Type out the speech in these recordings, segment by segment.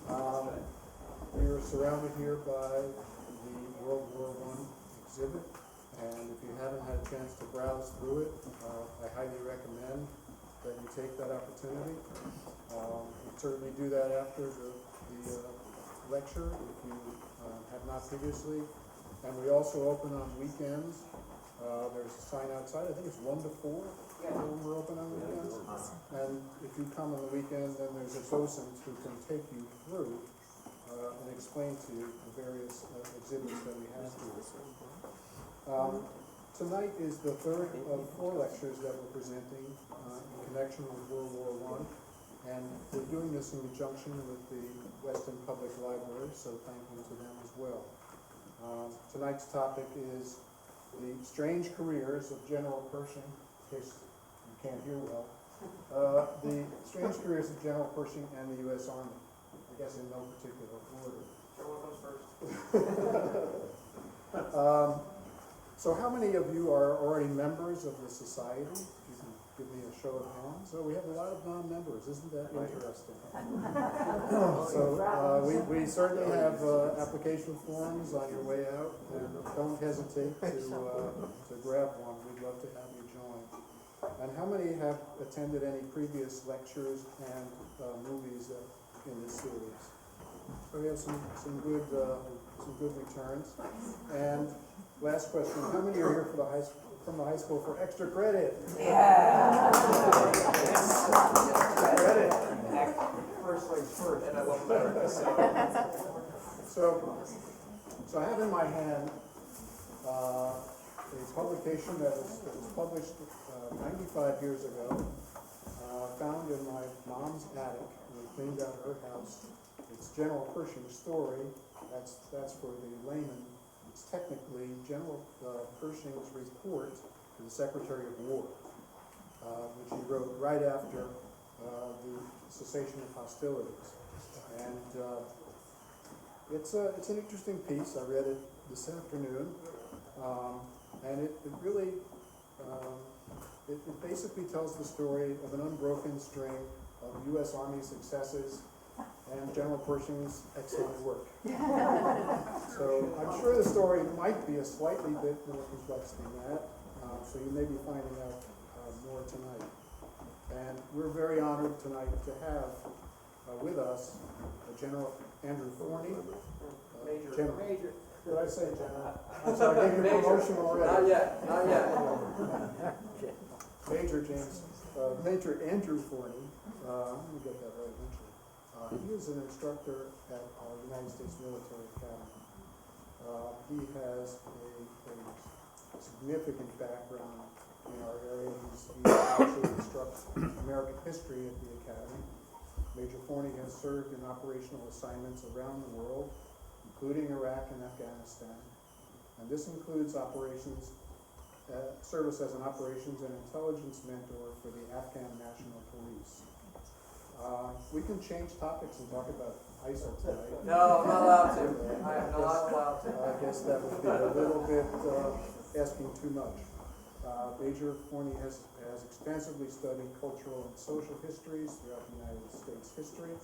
We are surrounded here by the World War I exhibit, and if you haven't had a chance to browse through it, I highly recommend that you take that opportunity. You certainly do that after the lecture if you have not previously. And we also open on weekends. There's a sign outside, I think it's 1 to 4 when we're open on weekends. And if you come on the weekend, then there's a docent who can take you through and explain to you the various exhibits that we have here. Tonight is the third of 4 lectures that we're presenting in connection with World War I. And we're doing this in conjunction with the Weston Public Library, so thank you to them as well. Tonight's topic is the strange careers of General Pershing, in case you can't hear well. The strange careers of General Pershing and the U.S. Army, I guess in no particular order. So how many of you are already members of the society? You can give me a show of hands. So we have a lot of non-members. Isn't that interesting? So we certainly have application forms on your way out, and don't hesitate to grab one. We'd love to have you join. And how many have attended any previous lectures and movies in this series? So we have some good returns. And last question: how many are here for from the high school for extra credit? Yeah. Credit. First things first, and I love America. So I have in my hand a publication that was published 95 years ago, found in my mom's attic when we cleaned out her house. It's General Pershing's story. That's for the layman. It's technically General Pershing's report to the Secretary of War, which he wrote right after the cessation of hostilities. And it's an interesting piece. I read it this afternoon, and it really it basically tells the story of an unbroken string of U.S. Army successes and General Pershing's excellent work. So I'm sure the story might be a slightly bit more complex than that, so you may be finding out more tonight. And we're very honored tonight to have with us General Andrew Florney. Major. Did I say General? I'm sorry, I gave you a promotion already. Not yet. Major Andrew Florney. I'm going to get that right eventually. He is an instructor at our United States Military Academy. He has a significant background in our area. He actually instructs American history at the Academy. Major Florney has served in operational assignments around the world, including Iraq and Afghanistan. And this includes service as an operations and intelligence mentor for the Afghan National Police. We can change topics and talk about ISIL tonight. No, I'm not allowed to. I am not allowed to. I guess that would be a little bit asking too much. Major Florney has extensively studied cultural and social histories throughout the United States history.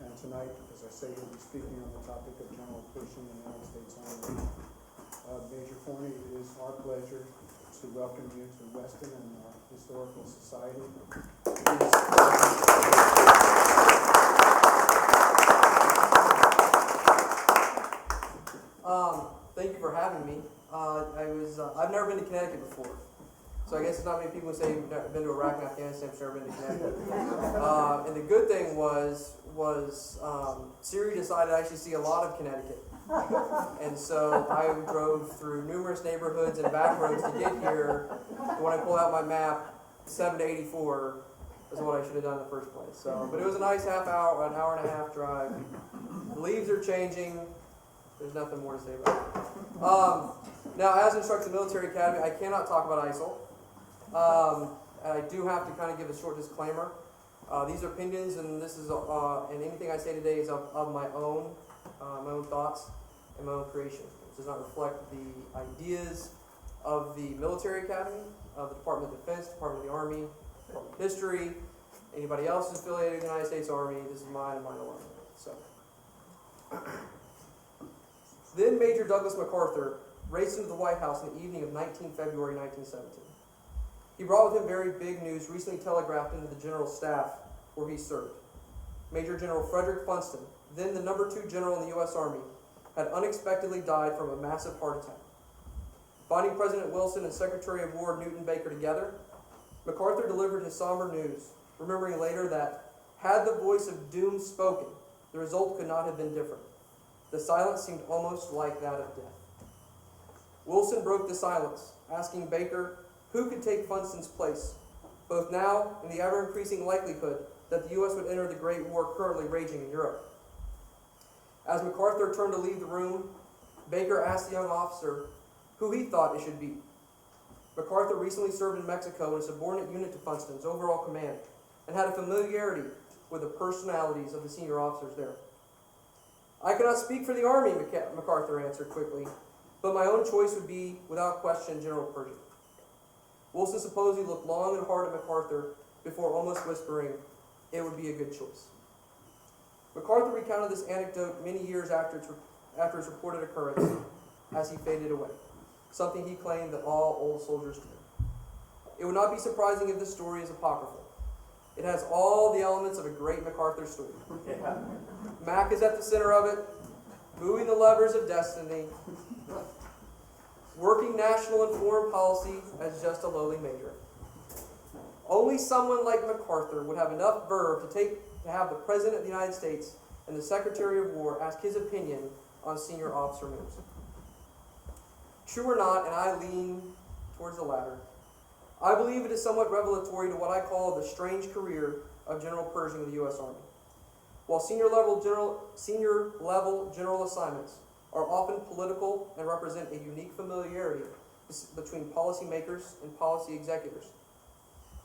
And tonight, as I say, he'll be speaking on the topic of General Pershing in the United States Army. Major Florney, it is our pleasure to welcome you to Weston and our Historical Society. Thank you for having me. I've never been to Connecticut before. So I guess it's not many people who say you've never been to Iraq and Afghanistan, I've never been to Connecticut. And the good thing was Siri decided to actually see a lot of Connecticut. And so I drove through numerous neighborhoods and back roads to get here. And when I pulled out my map, 7 to 84 is what I should have done in the first place. So, but it was a nice an hour and a half drive. The leaves are changing. There's nothing more to say about it. Now, as instructor in the military academy, I cannot talk about ISIL. I do have to kind of give a short disclaimer. These are opinions, and this is and anything I say today is of my own thoughts and my own creation. It does not reflect the ideas of the military academy, of the Department of Defense, Department of the Army, Department of History, anybody else affiliated with the United States Army. This is mine and mine alone. So, then Major Douglas MacArthur raced into the White House in the evening of 19 February 1917. He brought with him very big news recently telegraphed into the general staff where he served. Major General Frederick Funston, then the number 2 general in the U.S. Army, had unexpectedly died from a massive heart attack. Finding President Wilson and Secretary of War Newton Baker together, MacArthur delivered his somber news, remembering later that, had the voice of doom spoken, the result could not have been different. The silence seemed almost like that of death. Wilson broke the silence, asking Baker who could take Funston's place, both now and the ever-increasing likelihood that the U.S. would enter the great war currently raging in Europe. As MacArthur turned to leave the room, Baker asked the young officer who he thought it should be. MacArthur recently served in Mexico in a subordinate unit to Funston's overall command and had a familiarity with the personalities of the senior officers there. I cannot speak for the Army, MacArthur answered quickly, but my own choice would be, without question, General Pershing. Wilson supposedly looked long and hard at MacArthur before almost whispering, it would be a good choice. MacArthur recounted this anecdote many years after its reported occurrence as he faded away, something he claimed that all old soldiers do. It would not be surprising if this story is apocryphal. It has all the elements of a great MacArthur story. Mac is at the center of it, moving the levers of destiny, working national and foreign policy as just a lowly major. Only someone like MacArthur would have enough verve to have the President of the United States and the Secretary of War ask his opinion on senior officer moves. True or not, and I lean towards the latter, I believe it is somewhat revelatory to what I call the strange career of General Pershing of the U.S. Army. While senior level general assignments are often political and represent a unique familiarity between policymakers and policy executors,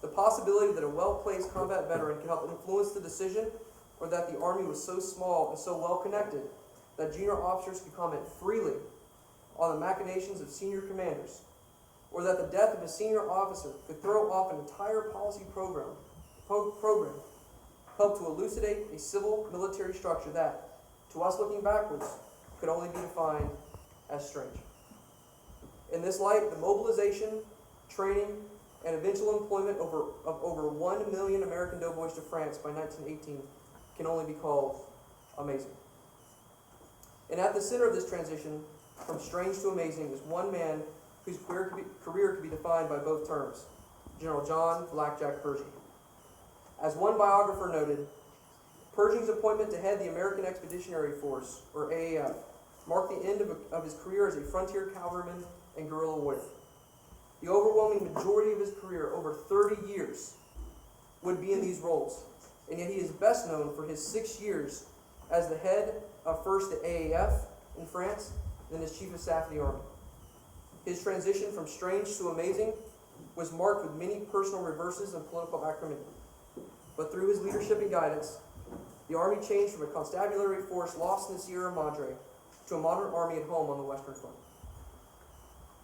the possibility that a well-placed combat veteran can help influence the decision, or that the Army was so small and so well-connected that junior officers could comment freely on the machinations of senior commanders, or that the death of a senior officer could throw off an entire policy program helped to elucidate a civil military structure that, to us looking backwards, could only be defined as strange. In this light, the mobilization, training, and eventual employment of over 1 million American doughboys to France by 1918 can only be called amazing. And at the center of this transition, from strange to amazing, is one man whose career could be defined by both terms, General John Blackjack Pershing. As one biographer noted, Pershing's appointment to head the American Expeditionary Force, or AAF, marked the end of his career as a frontier cavalryman and guerrilla warrior. The overwhelming majority of his career, over 30 years, would be in these roles, and yet he is best known for his 6 years as the head of first the AAF in France, then as Chief of Staff of the Army. His transition from strange to amazing was marked with many personal reverses and political acrimony. But through his leadership and guidance, the Army changed from a constabulary force lost in the Sierra Madre to a modern army at home on the Western Front.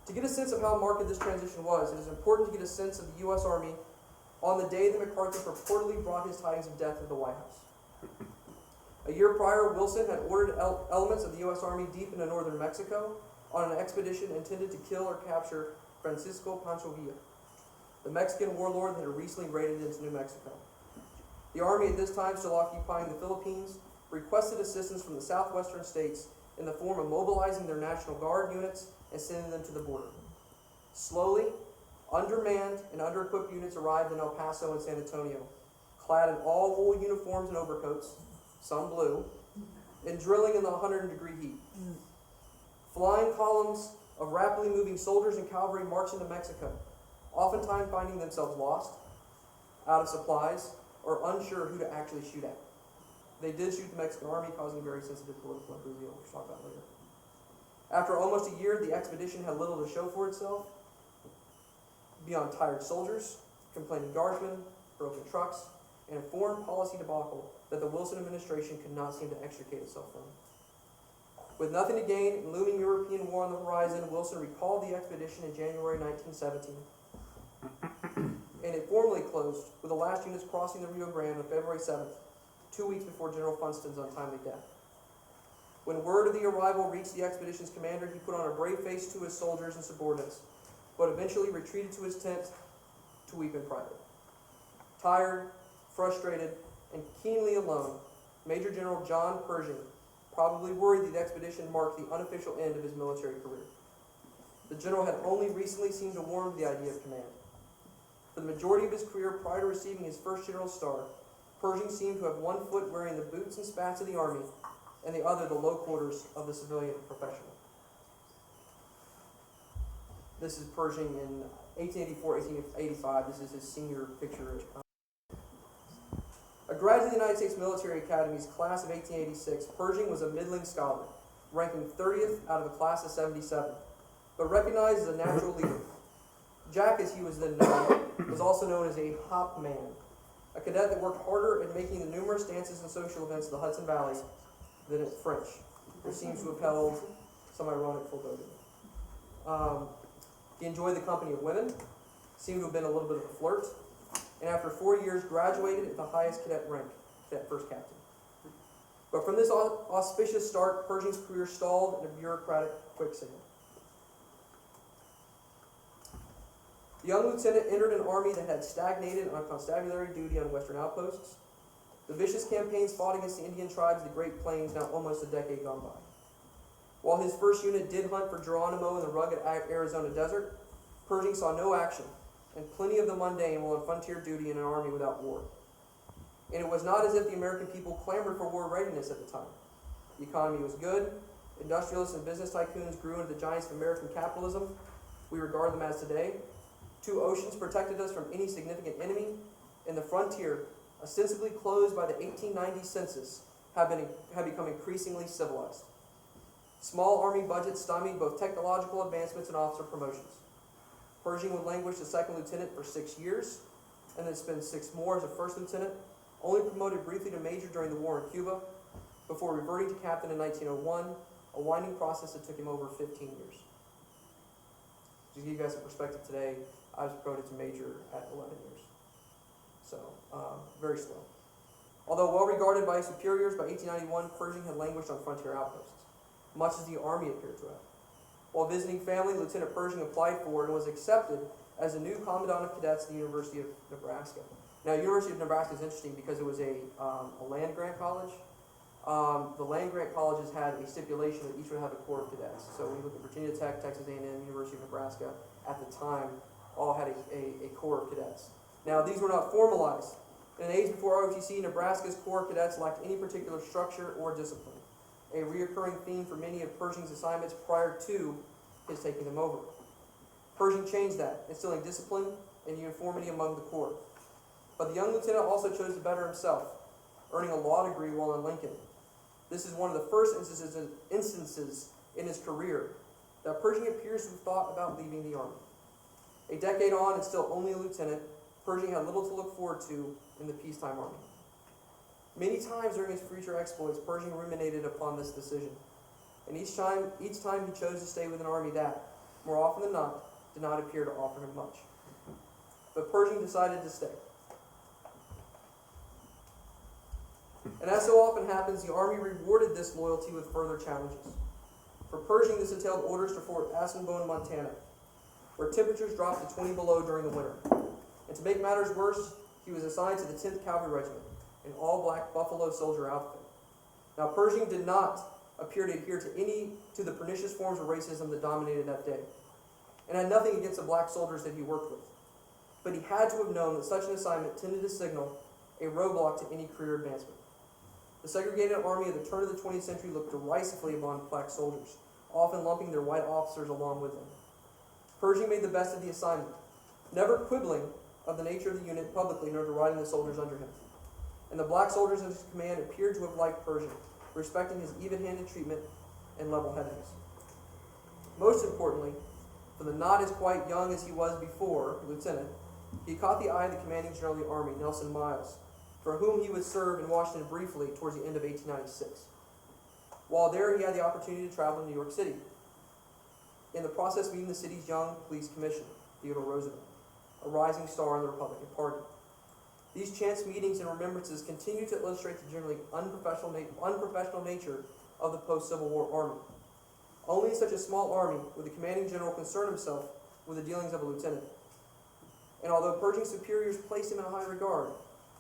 To get a sense of how marked this transition was, it is important to get a sense of the U.S. Army on the day that MacArthur purportedly brought his tidings of death at the White House. A year prior, Wilson had ordered elements of the U.S. Army deep into northern Mexico on an expedition intended to kill or capture Francisco Pancho Villa, the Mexican warlord that had recently raided into New Mexico. The Army, at this time still occupying the Philippines, requested assistance from the southwestern states in the form of mobilizing their National Guard units and sending them to the border. Slowly, undermanned and under-equipped units arrived in El Paso and San Antonio, clad in all wool uniforms and overcoats, some blue, and drilling in the 100-degree heat. Flying columns of rapidly moving soldiers and cavalry marched into Mexico, oftentimes finding themselves lost, out of supplies, or unsure who to actually shoot at. They did shoot the Mexican Army, causing very sensitive political upheaval, which we'll talk about later. After almost a year, the expedition had little to show for itself, beyond tired soldiers, complaining guardsmen, broken trucks, and a foreign policy debacle that the Wilson administration could not seem to extricate itself from. With nothing to gain and looming European war on the horizon, Wilson recalled the expedition in January 1917. And it formally closed with the last units crossing the Rio Grande on February 7th, 2 weeks before General Funston's untimely death. When word of the arrival reached the expedition's commander, he put on a brave face to his soldiers and subordinates, but eventually retreated to his tent to weep in private. Tired, frustrated, and keenly alone, Major General John Pershing probably worried that the expedition marked the unofficial end of his military career. The general had only recently seemed to warm to the idea of command. For the majority of his career prior to receiving his first general star, Pershing seemed to have one foot wearing the boots and spats of the Army, and the other the low quarters of the civilian professional. This is Pershing in 1884, 1885. This is his senior picture. A graduate of the United States Military Academy's class of 1886, Pershing was a middling scholar, ranking 30th out of a class of 77, but recognized as a natural leader. Jack, as he was then known, was also known as a hop man, a cadet that worked harder at making the numerous dances and social events of the Hudson Valley than at French, which seems to have held some ironic foreboding. He enjoyed the company of women, seemed to have been a little bit of a flirt, and after 4 years graduated at the highest cadet rank, cadet first captain. But from this auspicious start, Pershing's career stalled in a bureaucratic quicksand. The young lieutenant entered an army that had stagnated on constabulary duty on western outposts. The vicious campaigns fought against the Indian tribes of the Great Plains, now almost a decade gone by. While his first unit did hunt for Geronimo in the rugged Arizona desert, Pershing saw no action, and plenty of the mundane were on frontier duty in an army without war. And it was not as if the American people clamored for war readiness at the time. The economy was good, industrialists and business tycoons grew into the giants of American capitalism we regard them as today. 2 oceans protected us from any significant enemy, and the frontier, ostensibly closed by the 1890 census, had become increasingly civilized. Small army budgets stymied both technological advancements and officer promotions. Pershing would languish as second lieutenant for 6 years, and then spend 6 more as a first lieutenant, only promoted briefly to major during the war in Cuba, before reverting to captain in 1901, a winding process that took him over 15 years. To give you guys some perspective today, I was promoted to major at 11 years. So, very slow. Although well regarded by his superiors, by 1891, Pershing had languished on frontier outposts, much as the Army appeared to have. While visiting family, Lieutenant Pershing applied for and was accepted as the new Commandant of Cadets at the University of Nebraska. Now, University of Nebraska is interesting because it was a land-grant college. The land-grant colleges had a stipulation that each would have a Corps of Cadets. So when you look at Virginia Tech, Texas A&M, University of Nebraska, at the time, all had a Corps of Cadets. Now, these were not formalized. In an age before ROTC, Nebraska's Corps of Cadets lacked any particular structure or discipline, a reoccurring theme for many of Pershing's assignments prior to his taking them over. Pershing changed that, instilling discipline and uniformity among the Corps. But the young lieutenant also chose to better himself, earning a law degree while in Lincoln. This is one of the first instances in his career that Pershing appears to have thought about leaving the Army. A decade on and still only a lieutenant, Pershing had little to look forward to in the peacetime Army. Many times during his future exploits, Pershing ruminated upon this decision. And each time he chose to stay with an army that, more often than not, did not appear to offer him much. But Pershing decided to stay. And as so often happens, the Army rewarded this loyalty with further challenges. For Pershing, this entailed orders to Fort Assinbourne, Montana, where temperatures dropped to 20 below during the winter. And to make matters worse, he was assigned to the 10th Cavalry Regiment, an all-black Buffalo Soldier outfit. Now, Pershing did not appear to adhere to the pernicious forms of racism that dominated that day, and had nothing against the black soldiers that he worked with. But he had to have known that such an assignment tended to signal a roadblock to any career advancement. The segregated army of the turn of the 20th century looked derisively upon black soldiers, often lumping their white officers along with them. Pershing made the best of the assignment, never quibbling of the nature of the unit publicly nor deriding the soldiers under him. And the black soldiers in his command appeared to have liked Pershing, respecting his even-handed treatment and level-headedness. Most importantly, for the not as quite young as he was before, lieutenant, he caught the eye of the commanding general of the Army, Nelson Miles, for whom he would serve in Washington briefly towards the end of 1896. While there, he had the opportunity to travel to New York City, in the process meeting the city's young police commissioner, Theodore Roosevelt, a rising star in the Republican Party. These chance meetings and remembrances continue to illustrate the generally unprofessional nature of the post-Civil War Army. Only in such a small army would the commanding general concern himself with the dealings of a lieutenant. And although Pershing's superiors placed him in a high regard,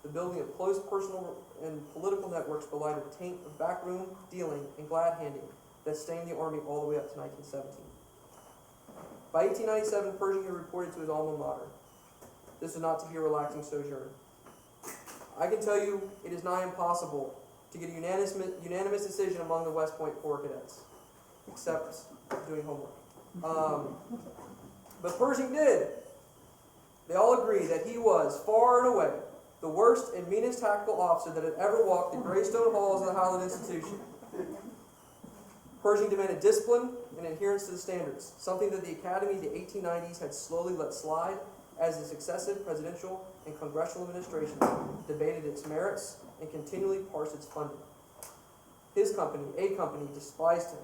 the building of close personal and political networks belied a taint of backroom dealing and glad-handing that stained the Army all the way up to 1917. By 1897, Pershing had reported to his alma mater. This was not to be a relaxing sojourn. I can tell you it is nigh impossible to get a unanimous decision among the West Point Corps cadets, except doing homework. But Pershing did. They all agree that he was, far and away, the worst and meanest tactical officer that had ever walked the Greystone halls of the Highland Institution. Pershing demanded discipline and adherence to the standards, something that the Academy of the 1890s had slowly let slide as the successive presidential and congressional administrations debated its merits and continually parsed its funding. His company, A Company, despised him,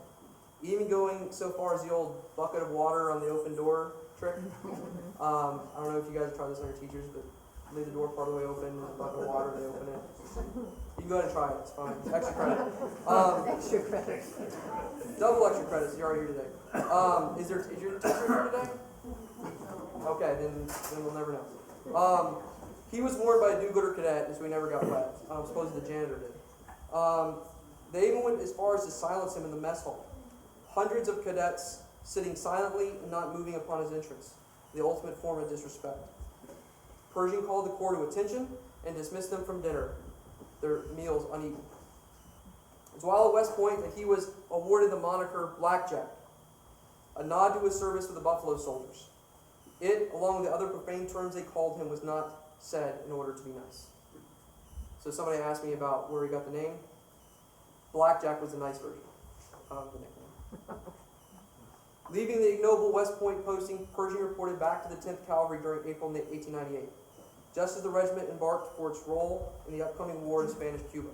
even going so far as the old bucket of water on the open door trick. I don't know if you guys have tried this on your teachers, but leave the door part of the way open, there's a bucket of water, they open it. You can go ahead and try it, it's fine. Extra credit. Extra credit. Double extra credits, you are here today. Is your teacher here today? Okay, then we'll never know. He was warned by a do-gooder cadet, so he never got wet. Supposedly the janitor did. They even went as far as to silence him in the mess hall. Hundreds of cadets sitting silently and not moving upon his entrance, the ultimate form of disrespect. Pershing called the Corps to attention and dismissed them from dinner, their meals uneaten. It's while at West Point that he was awarded the moniker Blackjack, a nod to his service with the Buffalo Soldiers. It, along with the other profane terms they called him, was not said in order to be nice. So somebody asked me about where he got the name. Blackjack was the nice version of the nickname. Leaving the ignoble West Point posting, Pershing reported back to the 10th Cavalry during April 1898, just as the regiment embarked for its role in the upcoming war in Spanish Cuba.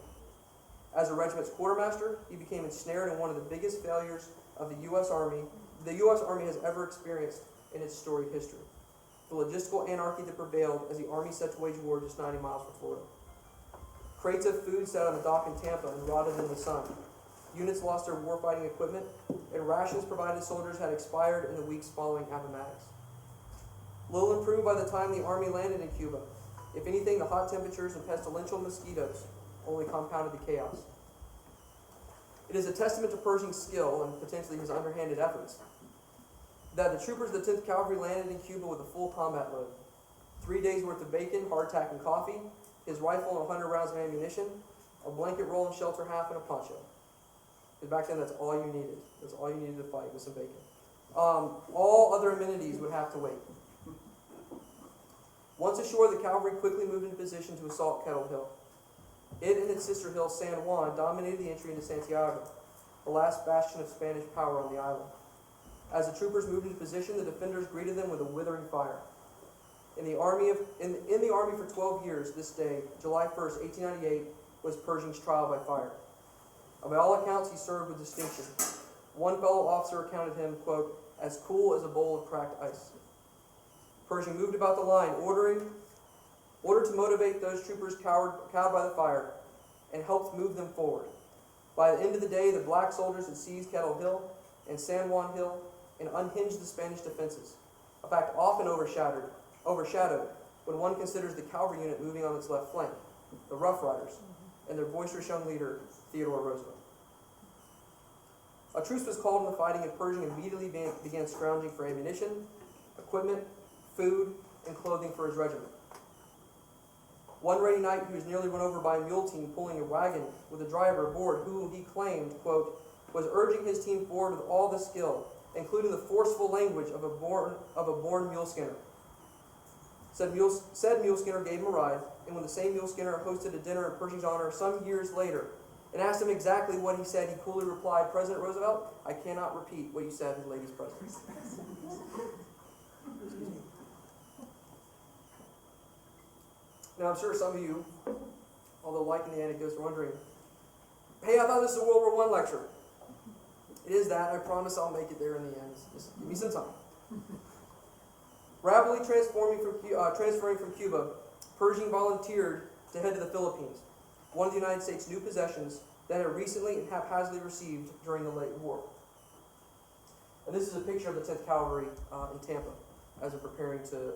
As a regiment's quartermaster, he became ensnared in one of the biggest failures of the U.S. Army has ever experienced in its storied history. The logistical anarchy that prevailed as the Army set to wage war just 90 miles from Florida. Crates of food sat on the dock in Tampa and rotted in the sun. Units lost their warfighting equipment, and rations provided to soldiers had expired in the weeks following Appomattox. Little improved by the time the Army landed in Cuba. If anything, the hot temperatures and pestilential mosquitoes only compounded the chaos. It is a testament to Pershing's skill and potentially his underhanded efforts that the troopers of the 10th Cavalry landed in Cuba with a full combat load. 3 days worth of bacon, hardtack, and coffee, his rifle and 100 rounds of ammunition, a blanket roll and shelter half, and a poncho. Because back then, that's all you needed. That's all you needed to fight was some bacon. All other amenities would have to wait. Once ashore, the cavalry quickly moved into position to assault Kettle Hill. It and its sister hill, San Juan, dominated the entry into Santiago, the last bastion of Spanish power on the island. As the troopers moved into position, the defenders greeted them with a withering fire. In the army for 12 years, this day, July 1st, 1898, was Pershing's trial by fire. By all accounts, he served with distinction. One fellow officer accounted him, quote, as cool as a bowl of cracked ice. Pershing moved about the line, ordered to motivate those troopers cowed by the fire, and helped move them forward. By the end of the day, the black soldiers had seized Kettle Hill and San Juan Hill and unhinged the Spanish defenses, a fact often overshadowed when one considers the cavalry unit moving on its left flank, the Rough Riders, and their boisterous young leader, Theodore Roosevelt. A truce was called in the fighting, and Pershing immediately began scrounging for ammunition, equipment, food, and clothing for his regiment. One rainy night, he was nearly run over by a mule team pulling a wagon with a driver aboard who he claimed, quote, was urging his team forward with all the skill, including the forceful language of a born mule skinner. Said mule skinner gave him a ride, and when the same mule skinner hosted a dinner in Pershing's honor some years later and asked him exactly what he said, he coolly replied, President Roosevelt, I cannot repeat what you said in the lady's presence. Now, I'm sure some of you, although liking the anecdotes, are wondering, hey, I thought this was a World War I lecture. It is that. I promise I'll make it there in the end. Just give me some time. Rapidly transferring from Cuba, Pershing volunteered to head to the Philippines, one of the United States' new possessions that had recently and haphazardly received during the late war. And this is a picture of the 10th Cavalry in Tampa as they're preparing to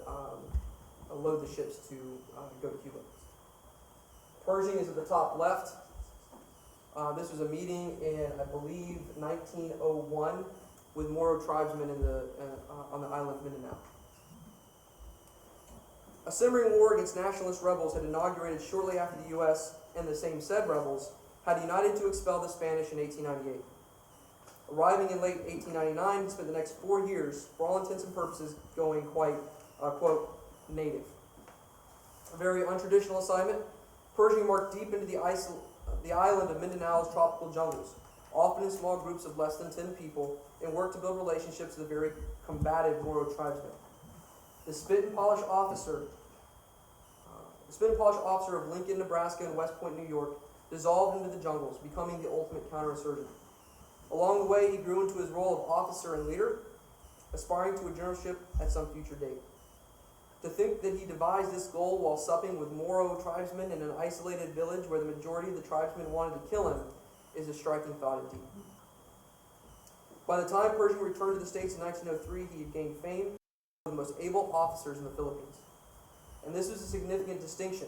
load the ships to go to Cuba. Pershing is at the top left. This was a meeting in, I believe, 1901 with Moro tribesmen on the island of Mindanao. A simmering war against nationalist rebels had inaugurated shortly after the U.S. and the same said rebels had united to expel the Spanish in 1898. Arriving in late 1899, he spent the next 4 years, for all intents and purposes, going quite, quote, native. A very untraditional assignment, Pershing marched deep into the island of Mindanao's tropical jungles, often in small groups of less than 10 people, and worked to build relationships with the very combative Moro tribesmen. The spit and polish officer of Lincoln, Nebraska, and West Point, New York, dissolved into the jungles, becoming the ultimate counterinsurgent. Along the way, he grew into his role of officer and leader, aspiring to a generalship at some future date. To think that he devised this goal while supping with Moro tribesmen in an isolated village where the majority of the tribesmen wanted to kill him is a striking thought indeed. By the time Pershing returned to the States in 1903, he had gained fame as one of the most able officers in the Philippines. And this was a significant distinction,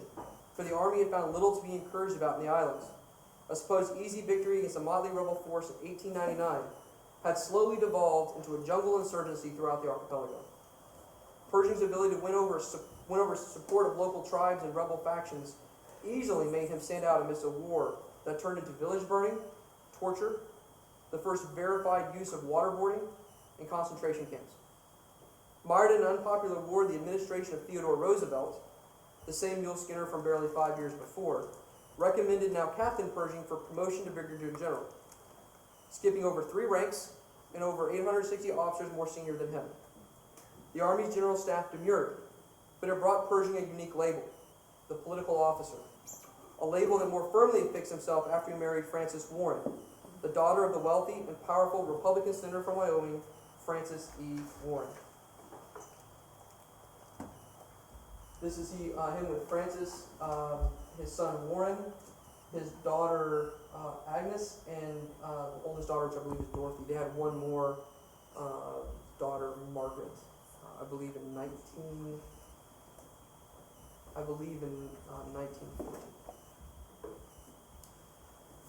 for the Army had found little to be encouraged about in the islands. A supposed easy victory against a motley rebel force in 1899 had slowly devolved into a jungle insurgency throughout the archipelago. Pershing's ability to win over support of local tribes and rebel factions easily made him stand out amidst a war that turned into village burning, torture, the first verified use of waterboarding, and concentration camps. Mired in an unpopular war, the administration of Theodore Roosevelt, the same mule skinner from barely 5 years before, recommended now Captain Pershing for promotion to Brigadier General, skipping over 3 ranks and over 860 officers more senior than him. The Army's general staff demurred, but it brought Pershing a unique label, the political officer, a label that more firmly affixed himself after he married Frances Warren, the daughter of the wealthy and powerful Republican senator from Wyoming, Francis E. Warren. This is him with Francis, his son Warren, his daughter Agnes, and the oldest daughter, which I believe is Dorothy. They had one more daughter, Margaret, I believe in 1940.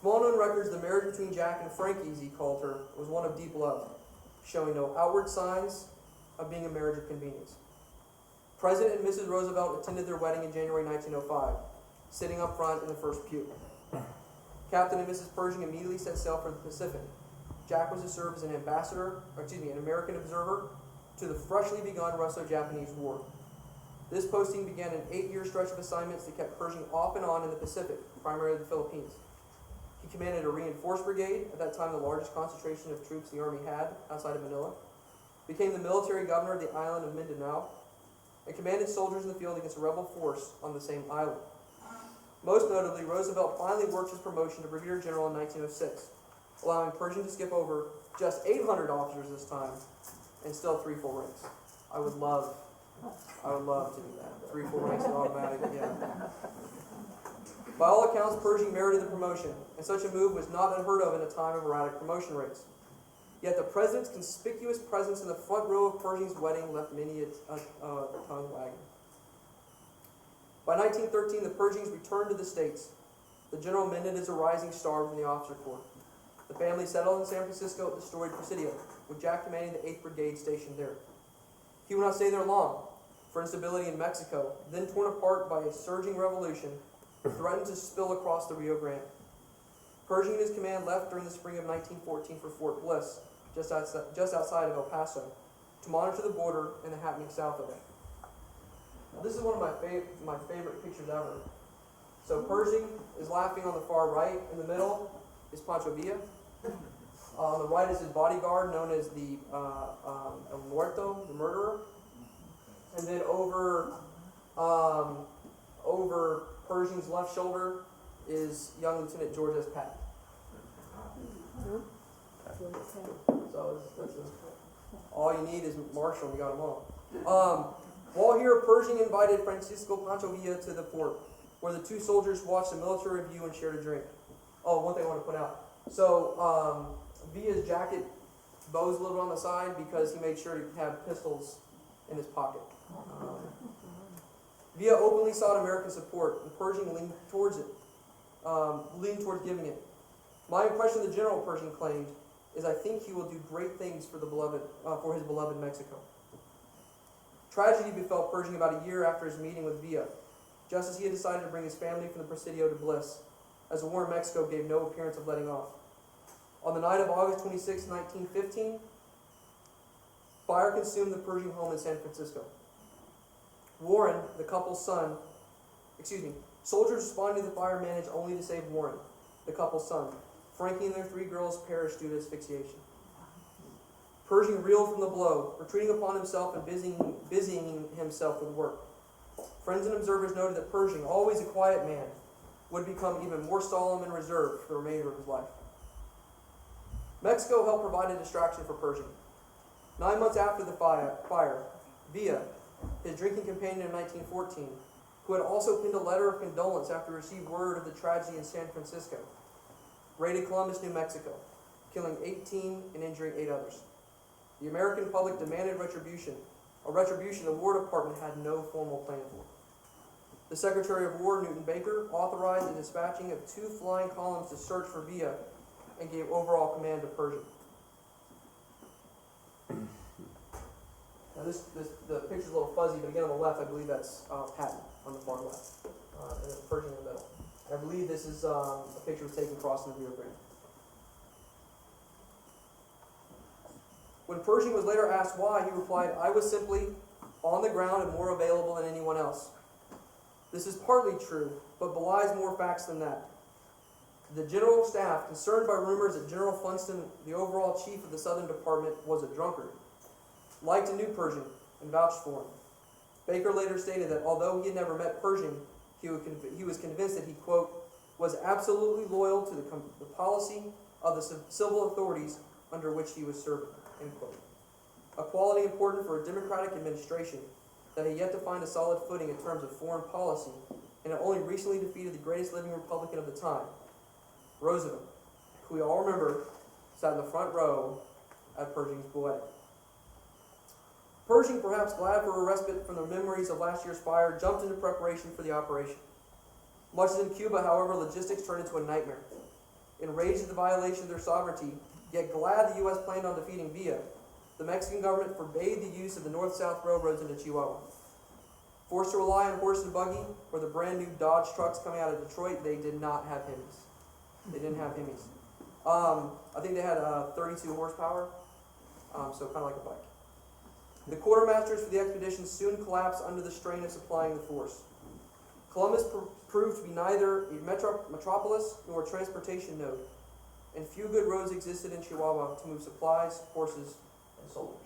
From all known records, the marriage between Jack and Frankie, as he called her, was one of deep love, showing no outward signs of being a marriage of convenience. President and Mrs. Roosevelt attended their wedding in January 1905, sitting up front in the first pew. Captain and Mrs. Pershing immediately set sail for the Pacific. Jack was to serve as an an American observer to the freshly begun Russo-Japanese War. This posting began an 8-year stretch of assignments that kept Pershing off and on in the Pacific, primarily the Philippines. He commanded a reinforced brigade, at that time the largest concentration of troops the Army had outside of Manila, became the military governor of the island of Mindanao, and commanded soldiers in the field against a rebel force on the same island. Most notably, Roosevelt finally worked his promotion to Brigadier General in 1906, allowing Pershing to skip over just 800 officers this time, and still 3 full ranks. I would love to do that. 3 full ranks and automatic, yeah. By all accounts, Pershing merited the promotion, and such a move was not unheard of in a time of erratic promotion rates. Yet the President's conspicuous presence in the front row of Pershing's wedding left many a tongue wagging. By 1913, the Pershings returned to the States. The general mended as a rising star from the officer corps. The family settled in San Francisco at the storied Presidio, with Jack commanding the 8th Brigade stationed there. He would not stay there long, for instability in Mexico, then torn apart by a surging revolution, threatened to spill across the Rio Grande. Pershing and his command left during the spring of 1914 for Fort Bliss, just outside of El Paso, to monitor the border and the happening south of it. Now, this is one of my favorite pictures ever. So Pershing is laughing on the far right. In the middle is Pancho Villa. On the right is his bodyguard, known as the El Muerto, the murderer. And then over Pershing's left shoulder is young Lieutenant George S. Patton. So that's all you need is Marshall, and we got them all. While here, Pershing invited Francisco Pancho Villa to the fort, where the two soldiers watched a military review and shared a drink. Oh, one thing I want to point out. So, Villa's jacket bows a little bit on the side because he made sure to have pistols in his pocket. Villa openly sought American support, and Pershing leaned towards giving it. My impression of the general, Pershing claimed, is I think he will do great things for his beloved Mexico. Tragedy befell Pershing about a year after his meeting with Villa, just as he had decided to bring his family from the Presidio to bliss, as the war in Mexico gave no appearance of letting off. On the night of August 26, 1915, fire consumed the Pershing home in San Francisco. Soldiers responding to the fire managed only to save Warren, the couple's son. Frankie and their 3 girls perished due to asphyxiation. Pershing reeled from the blow, retreating upon himself and busying himself with work. Friends and observers noted that Pershing, always a quiet man, would become even more solemn and reserved for the remainder of his life. Mexico helped provide a distraction for Pershing. 9 months after the fire, Villa, his drinking companion in 1914, who had also penned a letter of condolence after he received word of the tragedy in San Francisco, raided Columbus, New Mexico, killing 18 and injuring 8 others. The American public demanded retribution, a retribution the War Department had no formal plan for. The Secretary of War, Newton Baker, authorized the dispatching of 2 flying columns to search for Villa and gave overall command to Pershing. Now the picture's a little fuzzy, but again on the left, I believe that's Patton on the far left, and then Pershing in the middle. And I believe this is a picture was taken crossing the Rio Grande. When Pershing was later asked why, he replied, "I was simply on the ground and more available than anyone else." This is partly true, but belies more facts than that. The General Staff, concerned by rumors that General Funston, the overall chief of the Southern Department, was a drunkard, liked and knew Pershing and vouched for him. Baker later stated that although he had never met Pershing, he was convinced that he, quote, was absolutely loyal to the policy of the civil authorities under which he was serving, end quote. A quality important for a democratic administration that had yet to find a solid footing in terms of foreign policy, and had only recently defeated the greatest living Republican of the time, Roosevelt, who we all remember sat in the front row at Pershing's wedding. Pershing, perhaps glad for a respite from the memories of last year's fire, jumped into preparation for the operation. Much as in Cuba, however, logistics turned into a nightmare. Enraged at the violation of their sovereignty, yet glad the U.S. planned on defeating Villa, the Mexican government forbade the use of the north-south railroads into Chihuahua. Forced to rely on horse and buggy, or the brand new Dodge trucks coming out of Detroit, they did not have Hemis. They didn't have Hemis. I think they had 32 horsepower, so kind of like a bike. The quartermasters for the expedition soon collapsed under the strain of supplying the force. Columbus proved to be neither a metropolis nor a transportation node, and few good roads existed in Chihuahua to move supplies, horses, and soldiers.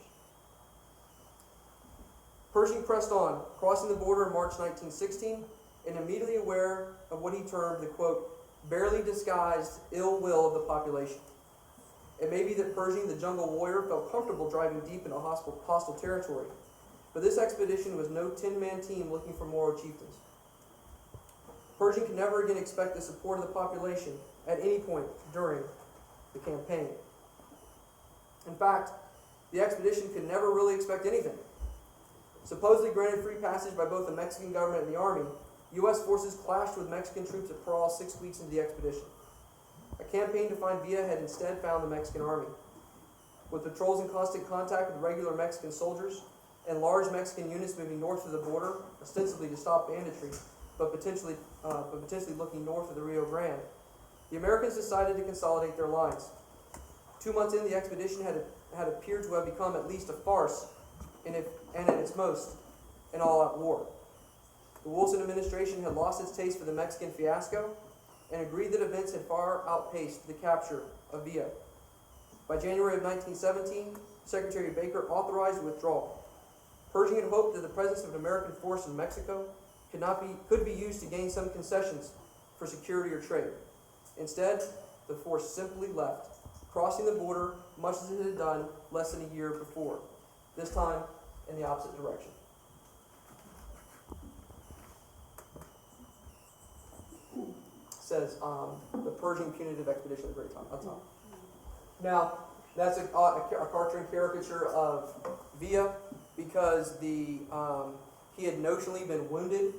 Pershing pressed on, crossing the border in March 1916, and immediately aware of what he termed the, quote, barely disguised ill will of the population. It may be that Pershing, the jungle warrior, felt comfortable driving deep into hostile territory, but this expedition was no 10-man team looking for moral chieftains. Pershing could never again expect the support of the population at any point during the campaign. In fact, the expedition could never really expect anything. Supposedly granted free passage by both the Mexican government and the army, U.S. forces clashed with Mexican troops at Parral 6 weeks into the expedition. A campaign to find Villa had instead found the Mexican army. With patrols in constant contact with regular Mexican soldiers and large Mexican units moving north of the border, ostensibly to stop banditry, but potentially looking north of the Rio Grande, the Americans decided to consolidate their lines. 2 months in, the expedition had appeared to have become at least a farce, and at its most, an all-out war. The Wilson administration had lost its taste for the Mexican fiasco and agreed that events had far outpaced the capture of Villa. By January of 1917, Secretary Baker authorized a withdrawal. Pershing had hoped that the presence of an American force in Mexico could be used to gain some concessions for security or trade. Instead, the force simply left, crossing the border much as it had done less than a year before, this time in the opposite direction. says the Pershing Punitive Expedition at the very top. On top. Now, that's a cartoon caricature of Villa because he had notionally been wounded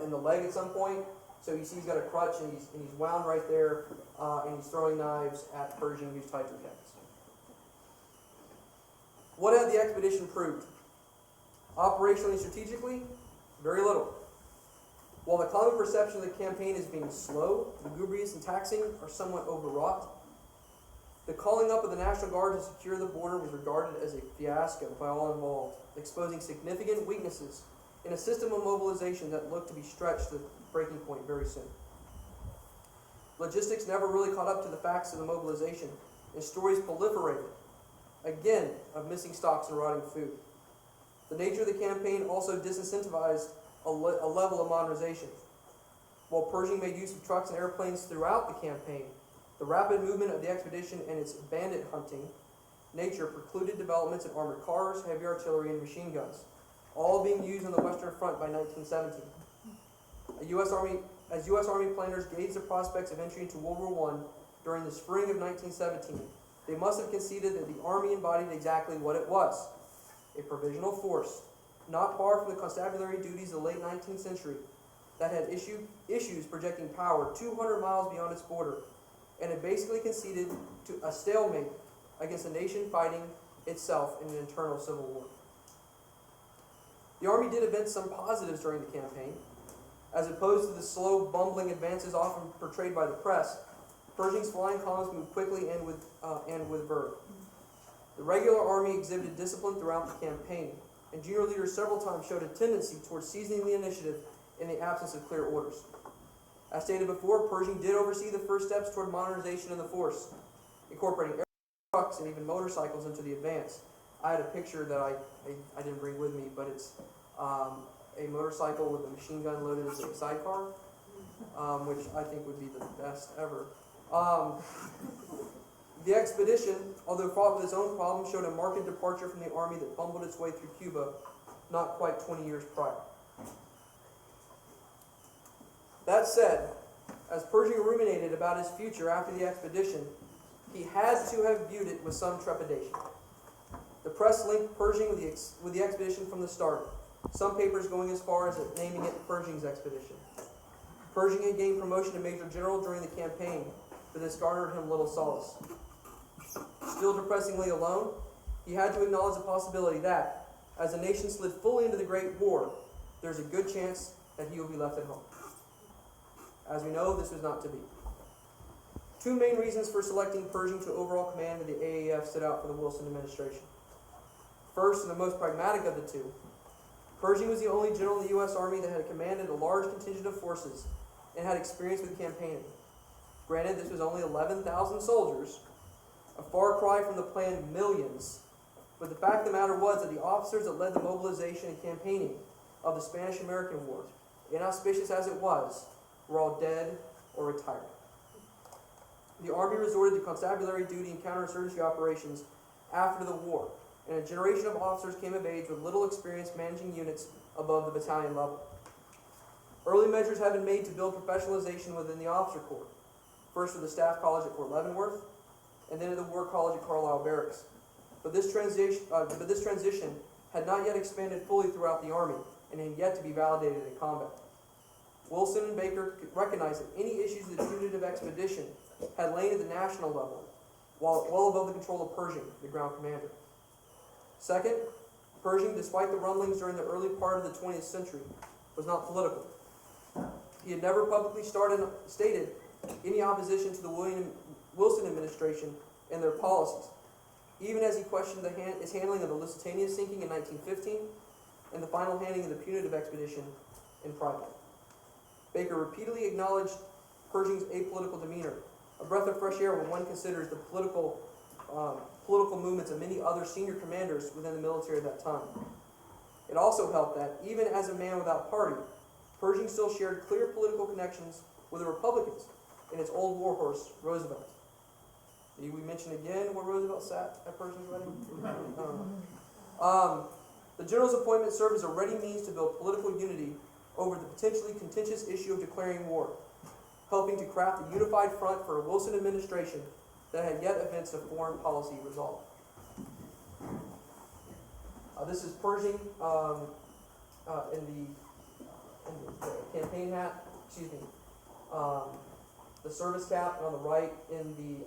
in the leg at some point. So you see he's got a crutch and he's wound right there and he's throwing knives at Pershing who's tied to hands. What had the expedition proved? Operationally and strategically, very little. While the common perception of the campaign as being slow, lugubrious, and taxing are somewhat overwrought, the calling up of the National Guard to secure the border was regarded as a fiasco by all involved, exposing significant weaknesses in a system of mobilization that looked to be stretched to the breaking point very soon. Logistics never really caught up to the facts of the mobilization, and stories proliferated, again, of missing stocks and rotting food. The nature of the campaign also disincentivized a level of modernization. While Pershing made use of trucks and airplanes throughout the campaign, the rapid movement of the expedition and its bandit hunting nature precluded developments in armored cars, heavy artillery, and machine guns, all being used on the Western Front by 1917. As U.S. Army planners gauged the prospects of entry into World War I during the spring of 1917, they must have conceded that the Army embodied exactly what it was, a provisional force, not far from the constabulary duties of the late 19th century, that had issues projecting power 200 miles beyond its border, and had basically conceded to a stalemate against a nation fighting itself in an internal civil war. The Army did evince some positives during the campaign. As opposed to the slow, bumbling advances often portrayed by the press, Pershing's flying columns moved quickly and with verve. The regular Army exhibited discipline throughout the campaign, and junior leaders several times showed a tendency towards seizing the initiative in the absence of clear orders. As stated before, Pershing did oversee the first steps toward modernization of the force, incorporating air trucks and even motorcycles into the advance. I had a picture that I didn't bring with me, but it's a motorcycle with a machine gun loaded as a sidecar, which I think would be the best ever. The expedition, although fraught with its own problems, showed a marked departure from the Army that bumbled its way through Cuba not quite 20 years prior. That said, as Pershing ruminated about his future after the expedition, he had to have viewed it with some trepidation. The press linked Pershing with the expedition from the start, some papers going as far as naming it Pershing's expedition. Pershing had gained promotion to Major General during the campaign, but this garnered him little solace. Still depressingly alone, he had to acknowledge the possibility that, as the nation slid fully into the Great War, there's a good chance that he will be left at home. As we know, this was not to be. Two main reasons for selecting Pershing to overall command of the AAF stood out for the Wilson administration. First, and the most pragmatic of the two, Pershing was the only general in the U.S. Army that had commanded a large contingent of forces and had experience with campaigning. Granted, this was only 11,000 soldiers, a far cry from the planned millions, but the fact of the matter was that the officers that led the mobilization and campaigning of the Spanish-American War, inauspicious as it was, were all dead or retired. The Army resorted to constabulary duty and counterinsurgency operations after the war, and a generation of officers came of age with little experience managing units above the battalion level. Early measures had been made to build professionalization within the officer corps, first with the Staff College at Fort Leavenworth, and then at the War College at Carlisle Barracks. But this transition had not yet expanded fully throughout the Army, and had yet to be validated in combat. Wilson and Baker recognized that any issues of the punitive expedition had lain at the national level, while well above the control of Pershing, the ground commander. Second, Pershing, despite the rumblings during the early part of the 20th century, was not political. He had never publicly stated any opposition to the Wilson administration and their policies, even as he questioned his handling of the Lusitania sinking in 1915 and the final handling of the punitive expedition in private. Baker repeatedly acknowledged Pershing's apolitical demeanor, a breath of fresh air when one considers the political movements of many other senior commanders within the military at that time. It also helped that, even as a man without party, Pershing still shared clear political connections with the Republicans and its old warhorse, Roosevelt. Did we mention again where Roosevelt sat at Pershing's wedding? The general's appointment served as a ready means to build political unity over the potentially contentious issue of declaring war. helping to craft a unified front for a Wilson administration that had yet evinced a foreign policy resolve. This is Pershing in the campaign hat, the service cap, and on the right in the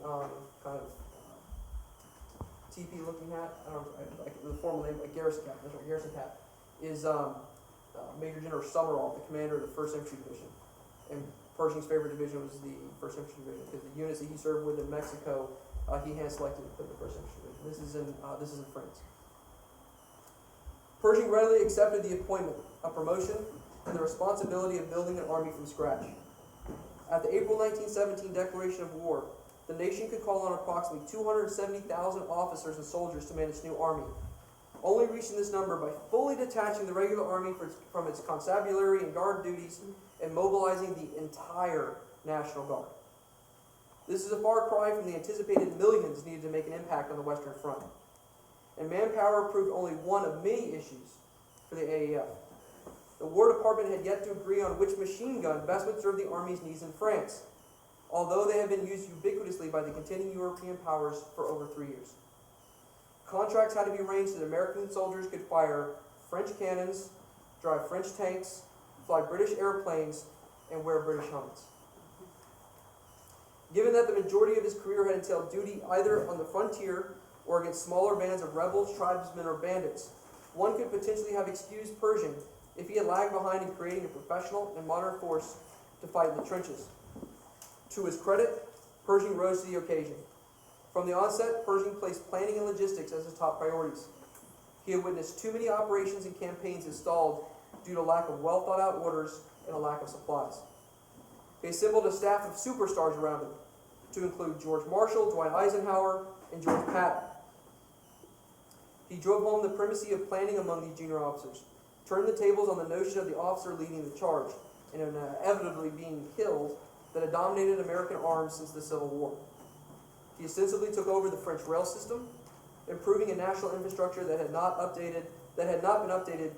kind of teepee looking hat, I don't know, the formal name, a garrison cap, that's right, garrison cap, is Major General Summerall, the commander of the 1st Infantry Division. And Pershing's favorite division was the 1st Infantry Division, because the units that he served with in Mexico, he hand-selected to put in the 1st Infantry Division. This is in France. Pershing readily accepted the appointment, a promotion, and the responsibility of building an army from scratch. At the April 1917 declaration of war, the nation could call on approximately 270,000 officers and soldiers to man its new army, only reaching this number by fully detaching the regular army from its constabulary and guard duties and mobilizing the entire National Guard. This is a far cry from the anticipated millions needed to make an impact on the Western Front. And manpower proved only one of many issues for the AAF. The War Department had yet to agree on which machine gun best would serve the Army's needs in France, although they had been used ubiquitously by the contending European powers for over 3 years. Contracts had to be arranged so that American soldiers could fire French cannons, drive French tanks, fly British airplanes, and wear British helmets. Given that the majority of his career had entailed duty either on the frontier or against smaller bands of rebels, tribesmen, or bandits, one could potentially have excused Pershing if he had lagged behind in creating a professional and modern force to fight in the trenches. To his credit, Pershing rose to the occasion. From the onset, Pershing placed planning and logistics as his top priorities. He had witnessed too many operations and campaigns stalled due to lack of well-thought-out orders and a lack of supplies. He assembled a staff of superstars around him, to include George Marshall, Dwight Eisenhower, and George Patton. He drove home the primacy of planning among these junior officers, turned the tables on the notion of the officer leading the charge, and inevitably being killed, that had dominated American arms since the Civil War. He ostensibly took over the French rail system, improving a national infrastructure that had not been updated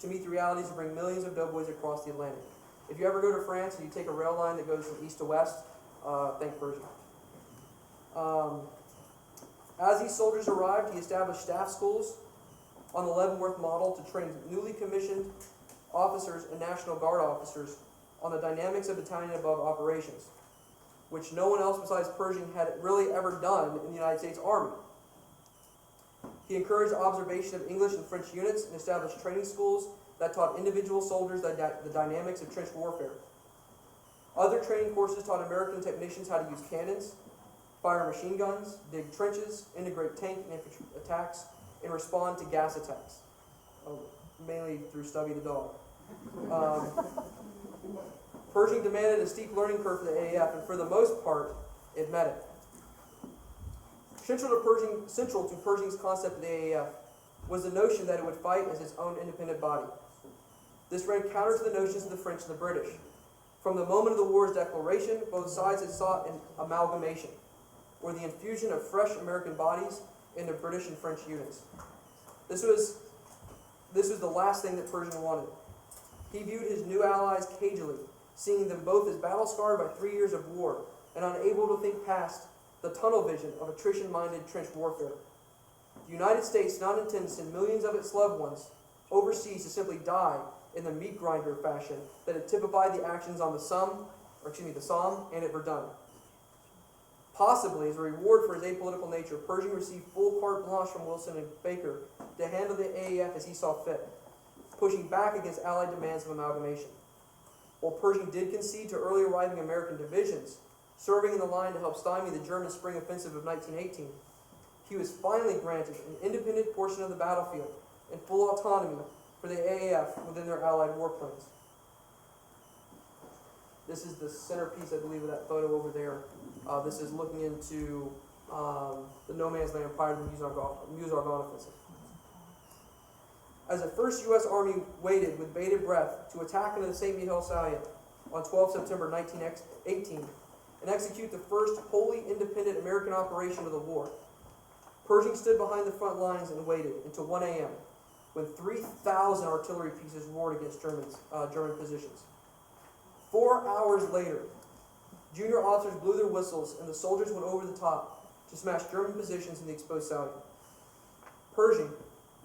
to meet the realities of bring millions of doughboys across the Atlantic. If you ever go to France and you take a rail line that goes from east to west, thank Pershing. As these soldiers arrived, he established staff schools on the Leavenworth model to train newly commissioned officers and National Guard officers on the dynamics of battalion above operations, which no one else besides Pershing had really ever done in the United States Army. He encouraged observation of English and French units and established training schools that taught individual soldiers the dynamics of trench warfare. Other training courses taught American technicians how to use cannons, fire machine guns, dig trenches, integrate tank and infantry attacks, and respond to gas attacks, mainly through Stubby the dog. Pershing demanded a steep learning curve for the AAF, and for the most part, it met it. Central to Pershing's concept of the AAF was the notion that it would fight as its own independent body. This ran counter to the notions of the French and the British. From the moment of the war's declaration, both sides had sought an amalgamation, or the infusion of fresh American bodies into British and French units. This was the last thing that Pershing wanted. He viewed his new allies cagily, seeing them both as battle-scarred by 3 years of war and unable to think past the tunnel vision of attrition-minded trench warfare. The United States did not intend to send millions of its loved ones overseas to simply die in the meat grinder fashion that had typified the actions on the Somme and at Verdun. Possibly, as a reward for his apolitical nature, Pershing received full carte blanche from Wilson and Baker to handle the AAF as he saw fit, pushing back against Allied demands of amalgamation. While Pershing did concede to early arriving American divisions, serving in the line to help stymie the German spring offensive of 1918, he was finally granted an independent portion of the battlefield and full autonomy for the AAF within their Allied warplanes. This is the centerpiece, I believe, of that photo over there. This is looking into the no man's land prior to the Meuse-Argonne offensive. As the 1st U.S. Army waited with bated breath to attack into the St. Mihiel salient on 12 September 1918 and execute the first wholly independent American operation of the war, Pershing stood behind the front lines and waited until 1 a.m. when 3,000 artillery pieces roared against German positions. 4 hours later, Junior officers blew their whistles, and the soldiers went over the top to smash German positions in the exposed salient. Pershing,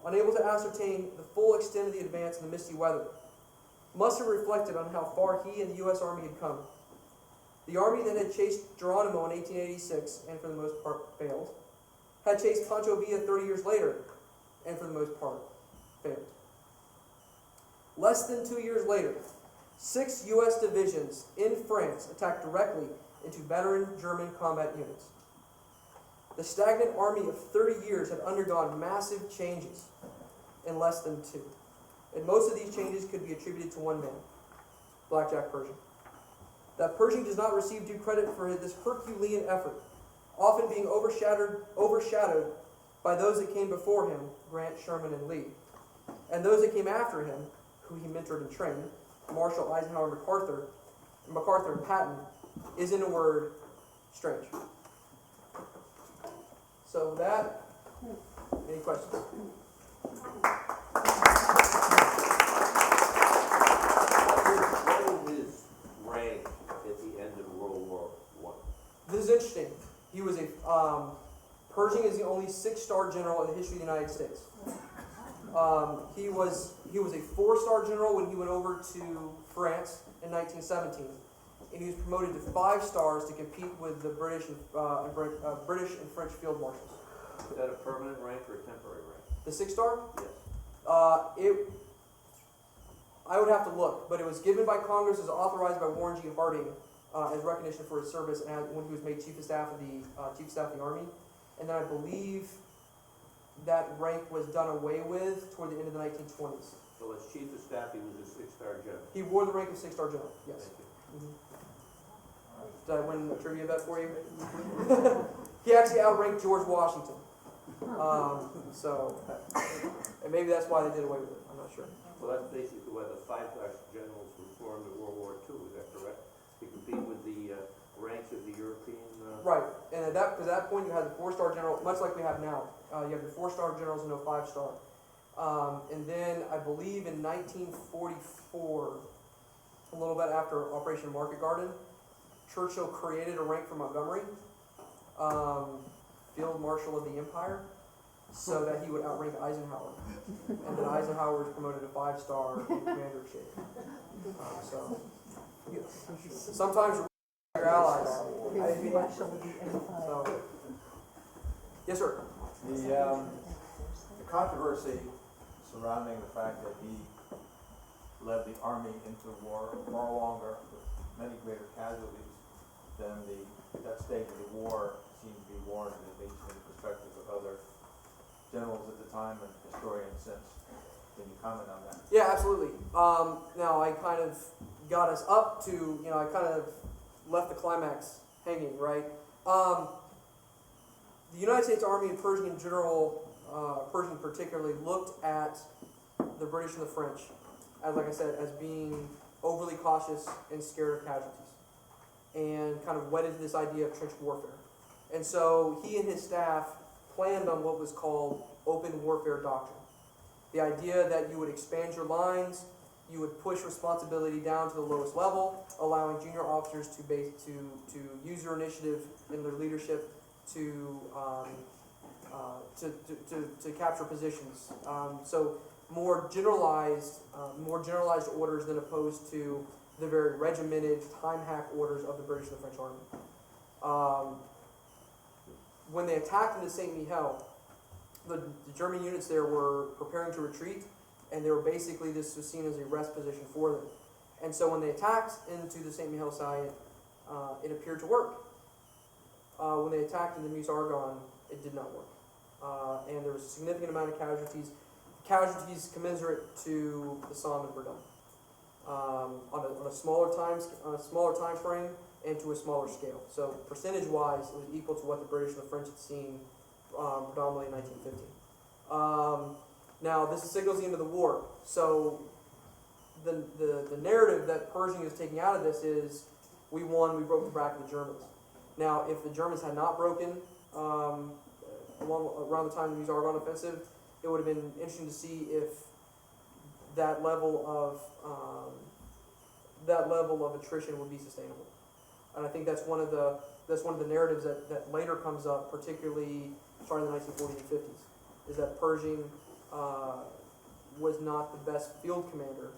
unable to ascertain the full extent of the advance in the misty weather, must have reflected on how far he and the U.S. Army had come. The army that had chased Geronimo in 1886, and for the most part failed, had chased Pancho Villa 30 years later, and for the most part failed. Less than 2 years later, 6 U.S. divisions in France attacked directly into veteran German combat units. The stagnant army of 30 years had undergone massive changes in less than 2. And most of these changes could be attributed to one man, Blackjack Pershing. That Pershing does not receive due credit for this Herculean effort, often being overshadowed by those that came before him, Grant, Sherman, and Lee, and those that came after him, who he mentored and trained, Marshall, Eisenhower, MacArthur, and Patton, is, in a word, strange. So with that, any questions? What was his rank at the end of World War I? This is interesting. He was Pershing is the only 6-star general in the history of the United States. He was a 4-star general when he went over to France in 1917, and he was promoted to 5 stars to compete with the British and French field marshals. Is that a permanent rank or a temporary rank? The 6-star? Yes. I would have to look, but it was given by Congress, as authorized by Warren G. Harding as recognition for his service, and when he was made Chief of Staff of the Army, and then I believe that rank was done away with toward the end of the 1920s. So as Chief of Staff, he was a 6-star general. He wore the rank of 6-star general. Yes. Thank you. Did I win a trivia bet for you? He actually outranked George Washington. And maybe that's why they did away with it. I'm not sure. So that's basically why the 5-star generals were formed in World War II. Is that correct? To compete with the ranks of the European. Right, and at that point you had the 4-star general, much like we have now. You have the 4-star generals and no 5-star. And then I believe in 1944, a little bit after Operation Market Garden, Churchill created a rank for Montgomery, Field Marshal of the Empire, so that he would outrank Eisenhower. And then Eisenhower was promoted to 5-star and Commander-in-Chief. Sometimes your allies. So, yes, sir. The controversy surrounding the fact that he led the army into war far longer with many greater casualties than that stage of the war seemed to be warranted, at least in the perspective of other generals at the time and historians since. Can you comment on that? Yeah, absolutely. Now I kind of got us up to, I kind of left the climax hanging, right? The United States Army and Pershing in general, Pershing particularly, looked at the British and the French, as like I said, as being overly cautious and scared of casualties, and kind of wedded to this idea of trench warfare. And so he and his staff planned on what was called open warfare doctrine. The idea that you would expand your lines, you would push responsibility down to the lowest level, allowing junior officers to use their initiative in their leadership to capture positions. So more generalized orders than opposed to the very regimented, time-hack orders of the British and the French Army. When they attacked into St. Mihiel, the German units there were preparing to retreat, and they were basically, this was seen as a rest position for them. And so when they attacked into the St. Mihiel salient, it appeared to work. When they attacked in the Meuse-Argonne, it did not work. And there was a significant amount of casualties commensurate to the Somme and Verdun, on a smaller time frame and to a smaller scale. So percentage-wise, it was equal to what the British and the French had seen predominantly in 1915. Now, this signals the end of the war. So the narrative that Pershing is taking out of this is, we won, we broke the back of the Germans. Now, if the Germans had not broken around the time of the Meuse-Argonne offensive, it would have been interesting to see if that level of attrition would be sustainable. And I think that's one of the narratives that later comes up, particularly starting in the 1940s and 50s, is that Pershing was not the best field commander.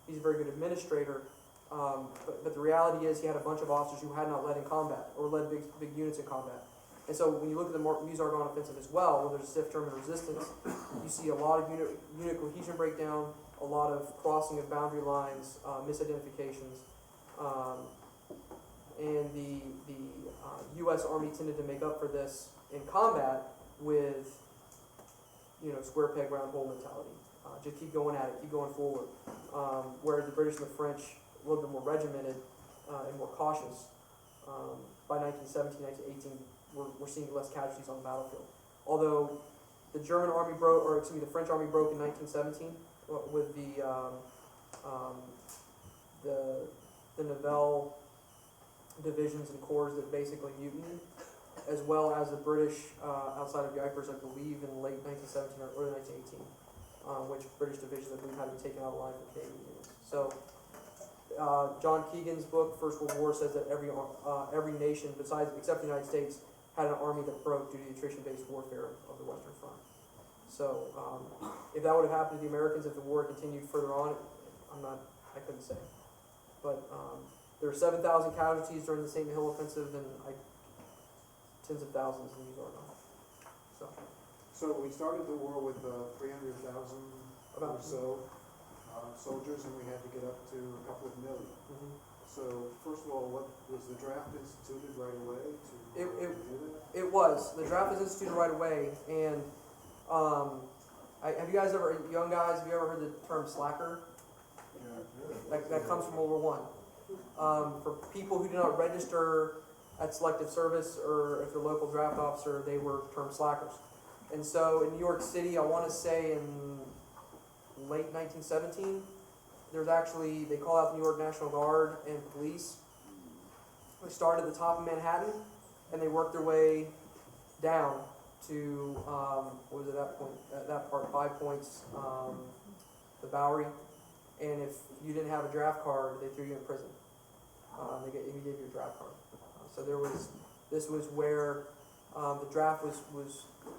He's a very good administrator, but the reality is he had a bunch of officers who had not led in combat or led big units in combat. And so when you look at the Meuse-Argonne offensive as well, where there's a stiff German resistance, you see a lot of unit cohesion breakdown, a lot of crossing of boundary lines, misidentifications, and the U.S. Army tended to make up for this in combat with, square peg round hole mentality. Just keep going at it, keep going forward. Whereas the British and the French, a little bit more regimented and more cautious. By 1917, 1918, we're seeing less casualties on the battlefield. Although the the French army broke in 1917 with the Nivelle divisions and corps that basically mutinied, as well as the British outside of Ypres, I believe, in late 1917 or early 1918, which British divisions, I believe, had to be taken out of line for Canadian units. So John Keegan's book, First World War, says that every nation, except the United States, had an army that broke due to the attrition-based warfare of the Western Front. So if that would have happened to the Americans, if the war continued further on, I couldn't say. But there were 7,000 casualties during the St. Hill offensive, and tens of thousands in Meuse-Argonne. So we started the war with 300,000 or so soldiers, and we had to get up to a couple of million. Mm-hmm. So first of all, what was the draft instituted right away to do that? It was. The draft was instituted right away, and have you guys ever, young guys, have you ever heard the term slacker? Yeah. That comes from World War I. For people who do not register at selective service, or if they're local draft officer, they were termed slackers. And so in New York City, I want to say in late 1917, they call out the New York National Guard and police. They started at the top of Manhattan, and they worked their way down to, what was it at that point? At that part, 5 Points, the Bowery. And if you didn't have a draft card, they threw you in prison. They gave you a draft card. So this was where the draft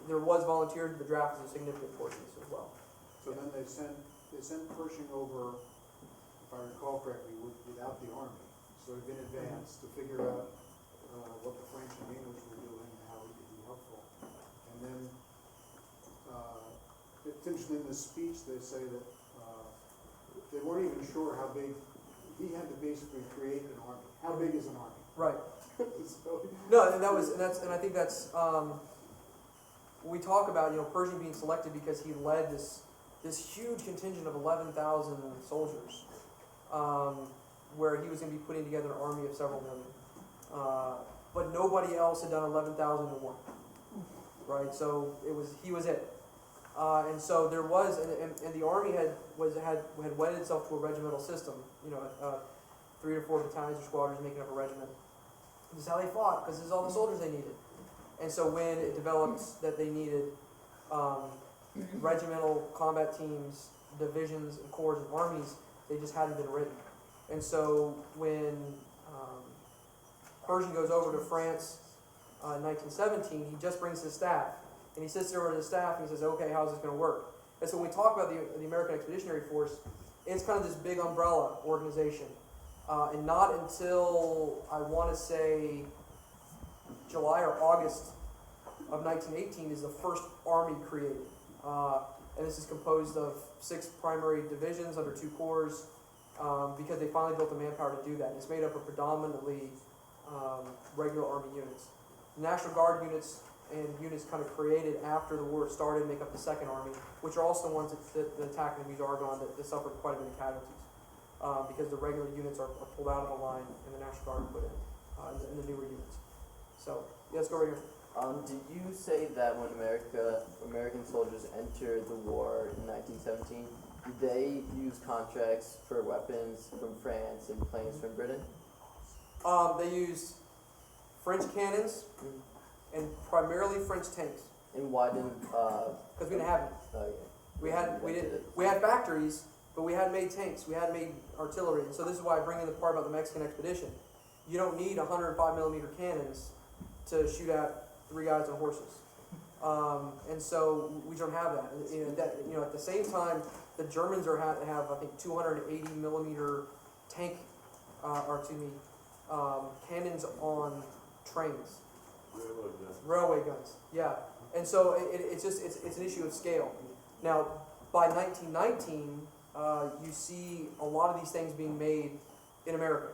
there was volunteers, but the draft was a significant portion as well. So then they sent Pershing over, if I recall correctly, without the army, sort of in advance, to figure out what the French and English were doing and how he could be helpful. And then it's interesting in this speech they say that they weren't even sure how big. He had to basically create an army. How big is an army? Right. So, No, and I think that's we talk about Pershing being selected because he led this huge contingent of 11,000 soldiers, where he was going to be putting together an army of several million. But nobody else had done 11,000 to 1, right? So he was it. And so there was, and the army had wedded itself to a regimental system. 3 to 4 battalions or squadrons making up a regiment. This is how they fought, because this is all the soldiers they needed. And so when it developed that they needed regimental combat teams, divisions, and corps and armies, they just hadn't been written. And so when Pershing goes over to France in 1917, he just brings his staff. And he sits there with his staff and he says, okay, how's this going to work? And so when we talk about the American Expeditionary Force, it's kind of this big umbrella organization. And not until, I want to say, July or August of 1918 is the first army created. And this is composed of 6 primary divisions under 2 corps, because they finally built the manpower to do that. And it's made up of predominantly regular army units. National Guard units and units kind of created after the war started make up the Second Army, which are also the ones that attacked the Meuse-Argonne that suffered quite a bit of casualties. Because the regular units are pulled out of the line and the National Guard put in the newer units. So, let's go right here. Did you say that when American soldiers entered the war in 1917, did they use contracts for weapons from France and planes from Britain? They used French cannons and primarily French tanks. And why didn't? Because we didn't have them. Okay. We had factories, but we hadn't made tanks. We hadn't made artillery. And so this is why I bring in the part about the Mexican expedition, you don't need 105mm cannons to shoot at 3 guys on horses. And so we don't have that. At the same time, the Germans have I think 280mm tank, cannons on trains, railway guns. Yeah, and so it's an issue of scale. Now, by 1919, you see a lot of these things being made in America.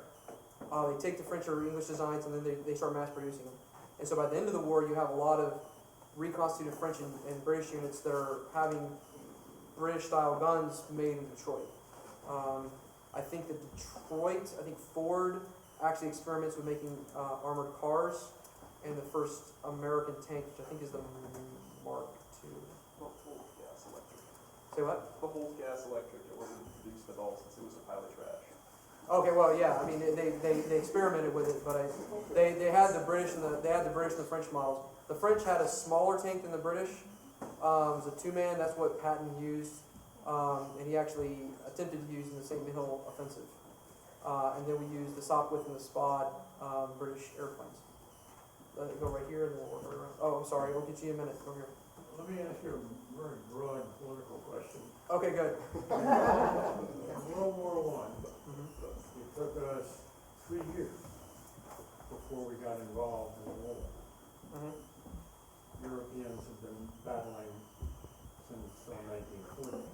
They take the French or English designs and then they start mass producing them. And so by the end of the war, you have a lot of reconstituted French and British units that are having British-style guns made in Detroit. I think Ford actually experiments with making armored cars, and the first American tank, which I think is the Mark II. The whole gas electric. Say what? The whole gas electric, it wasn't produced at all since it was a pile of trash. Okay, well, yeah. I mean, they experimented with it, but they had the British and the French models. The French had a smaller tank than the British. It was a 2-man. That's what Patton used, and he actually attempted to use in the St. Mihiel offensive. And then we used the Sopwith and the Spad British airplanes. Go right here, and then we'll work right around. Oh, I'm sorry. I'll get you in a minute. Go here. Let me ask you a very broad political question. Okay, good. In World War I, Mm-hmm. it took us 3 years before we got involved in the war. Mm-hmm. Europeans have been battling since 1940.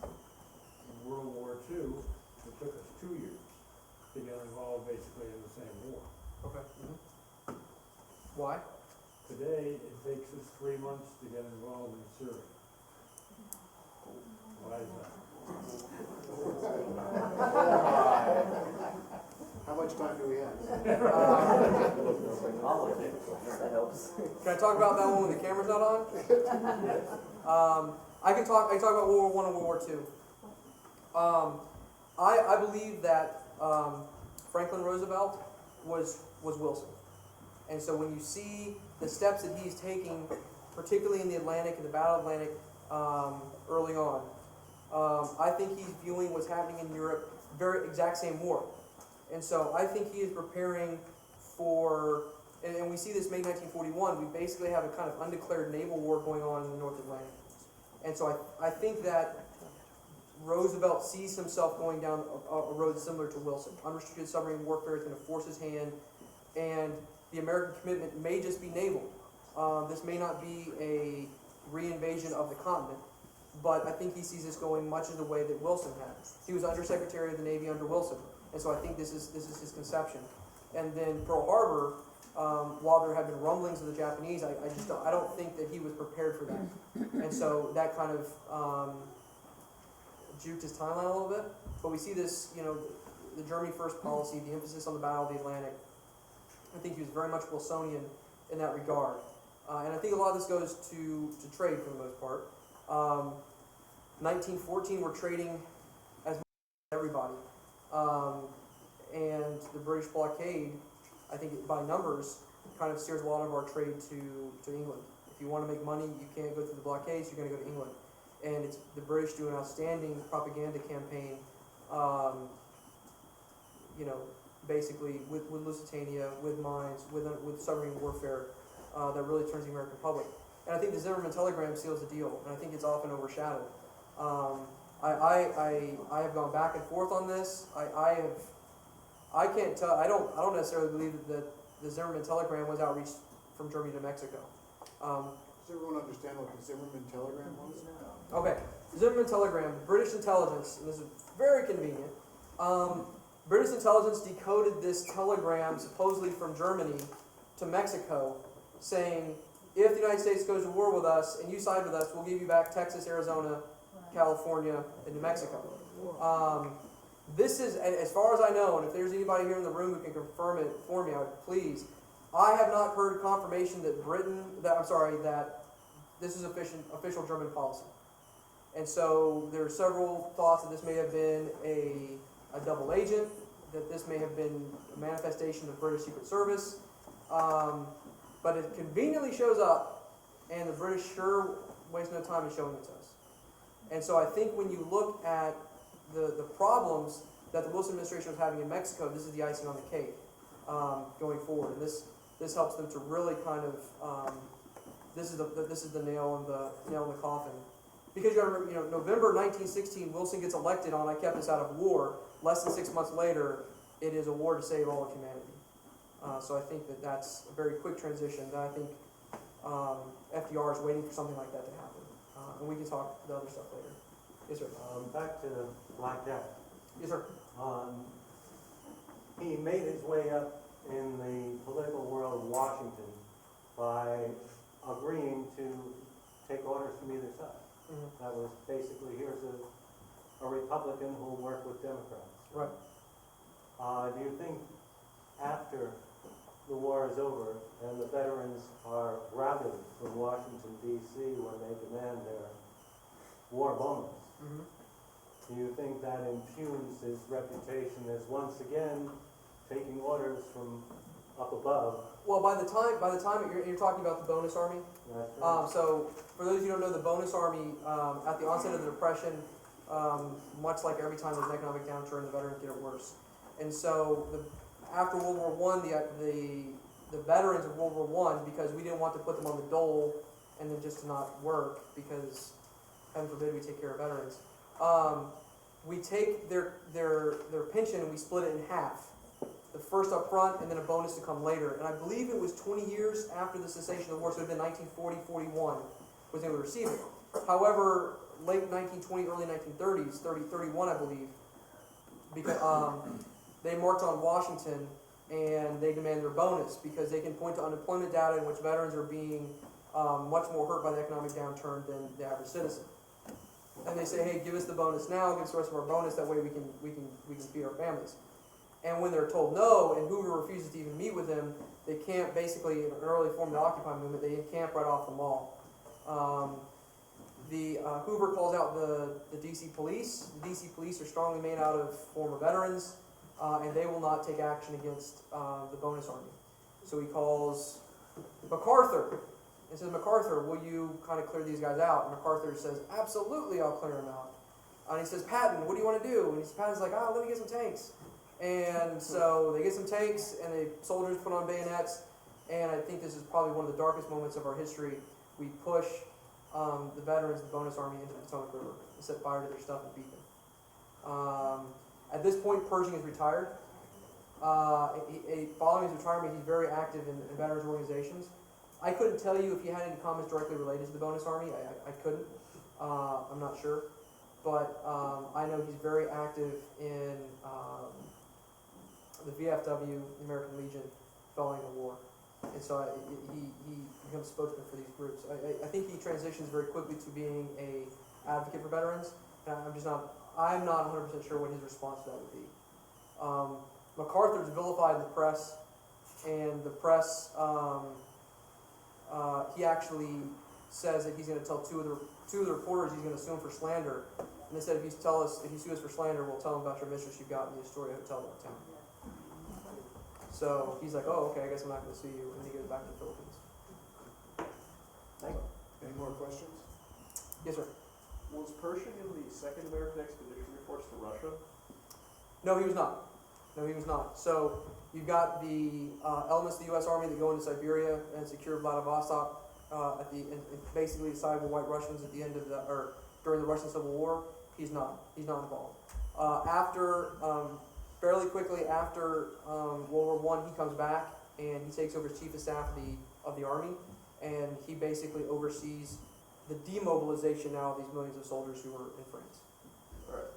In World War II, it took us 2 years to get involved basically in the same war. Okay. Mm-hmm. Why? Today, it takes us 3 months to get involved in Syria. Why is that? How much time do we have? That helps. Can I talk about that one when the camera's not on? I can talk about World War I and World War II. I believe that Franklin Roosevelt was Wilson. And so when you see the steps that he's taking, particularly in the Atlantic, in the Battle of Atlantic, early on, I think he's viewing what's happening in Europe, very exact same war. And so I think he is preparing for, and we see this May 1941, we basically have a kind of undeclared naval war going on in the North Atlantic. And so I think that Roosevelt sees himself going down a road similar to Wilson. Unrestricted submarine warfare is going to force his hand, and the American commitment may just be naval. This may not be a reinvasion of the continent, but I think he sees this going much in the way that Wilson had. He was Undersecretary of the Navy under Wilson, and so I think this is his conception. And then Pearl Harbor, while there have been rumblings of the Japanese, I don't think that he was prepared for that, and so that kind of juked his timeline a little bit. But we see this, the Germany First policy, the emphasis on the Battle of the Atlantic. I think he was very much Wilsonian in that regard. And I think a lot of this goes to trade for the most part. 1914, we're trading as much as everybody. And the British blockade, I think by numbers, kind of steers a lot of our trade to England. If you want to make money, you can't go through the blockades, you're going to go to England. And it's the British do an outstanding propaganda campaign, basically with Lusitania, with mines, with submarine warfare, that really turns the American public. And I think the Zimmerman telegram seals the deal, and I think it's often overshadowed. I have gone back and forth on this. I can't tell. I don't necessarily believe that the Zimmerman telegram was outreach from Germany to Mexico. Does everyone understand what the Zimmerman telegram was? Okay, Zimmerman telegram, British intelligence, and this is very convenient. British intelligence decoded this telegram supposedly from Germany to Mexico, saying, if the United States goes to war with us and you side with us, we'll give you back Texas, Arizona, California, and New Mexico. This is, as far as I know, and if there's anybody here in the room who can confirm it for me, I would please. I have not heard confirmation that that this is official German policy. And so there are several thoughts that this may have been a double agent, that this may have been a manifestation of British Secret Service. But it conveniently shows up, and the British sure waste no time in showing it to us. And so I think when you look at the problems that the Wilson administration was having in Mexico, this is the icing on the cake. going forward. And this helps them to really kind of this is the nail in the coffin. Because you gotta remember, November 1916, Wilson gets elected on "I kept us out of war." Less than 6 months later, it is a war to save all of humanity. So I think that's a very quick transition. That I think FDR is waiting for something like that to happen. And we can talk the other stuff later. Yes, sir. Back to Black Jack. Yes, sir. He made his way up in the political world of Washington by agreeing to take orders from either side. Mm-hmm. That was basically, here's a Republican who will work with Democrats. Right. Do you think after the war is over and the veterans are routed from Washington, D.C. when they demand their war bonus, Mm-hmm. do you think that impugns his reputation as once again taking orders from up above? Well, by the time you're talking about the bonus army. That's right. So for those of you who don't know, the bonus army at the onset of the Depression, much like every time there's an economic downturn, the veterans get it worse. And so after World War I, the veterans of World War I, because we didn't want to put them on the dole and then just to not work, because heaven forbid we take care of veterans, we take their pension and we split it in half. The first up front and then a bonus to come later. And I believe it was 20 years after the cessation of the war, so it would have been 1940-41 was they would receive it. However, late 1920, early 1930s, 31 I believe, because they marched on Washington and they demand their bonus because they can point to unemployment data in which veterans are being much more hurt by the economic downturn than the average citizen. And they say, hey, give us the bonus now, give us the rest of our bonus, that way we can feed our families. And when they're told no, and Hoover refuses to even meet with them, they can't basically, in an early form of the Occupy movement, they encamp right off the mall. Hoover calls out the DC police. The DC police are strongly made out of former veterans, and they will not take action against the bonus army. So he calls MacArthur and says, MacArthur, will you kind of clear these guys out? And MacArthur says, absolutely, I'll clear them out. And he says, Patton, what do you want to do? And Patton's like, let me get some tanks. And so they get some tanks, and the soldiers put on bayonets, and I think this is probably one of the darkest moments of our history. We push the veterans, the bonus army, into the Potomac River and set fire to their stuff and beat them. At this point, Pershing is retired. Following his retirement, he's very active in veterans organizations. I couldn't tell you if he had any comments directly related to the bonus army. I couldn't. I'm not sure. But I know he's very active in the VFW, the American Legion, following the war. And so he becomes spokesman for these groups. I think he transitions very quickly to being an advocate for veterans. And I'm not 100% sure what his response to that would be. MacArthur's vilified in the press, and the press, he actually says that he's going to tell two of the reporters he's going to sue him for slander. And they said, if you sue us for slander, we'll tell them about your mistress you've got in the Astoria Hotel downtown. So he's like, oh, okay, I guess I'm not going to sue you, and he goes back to the Philippines. Any more questions? Yes, sir. Was Pershing in the Second American Expedition reports to Russia? No, he was not. So you've got the elements of the U.S. Army that go into Siberia and secure Vladivostok basically sided with White Russians at the end of during the Russian Civil War. He's not involved. Fairly quickly after World War I, he comes back and he takes over as chief of staff of the army, and he basically oversees the demobilization now of these millions of soldiers who were in France. All right.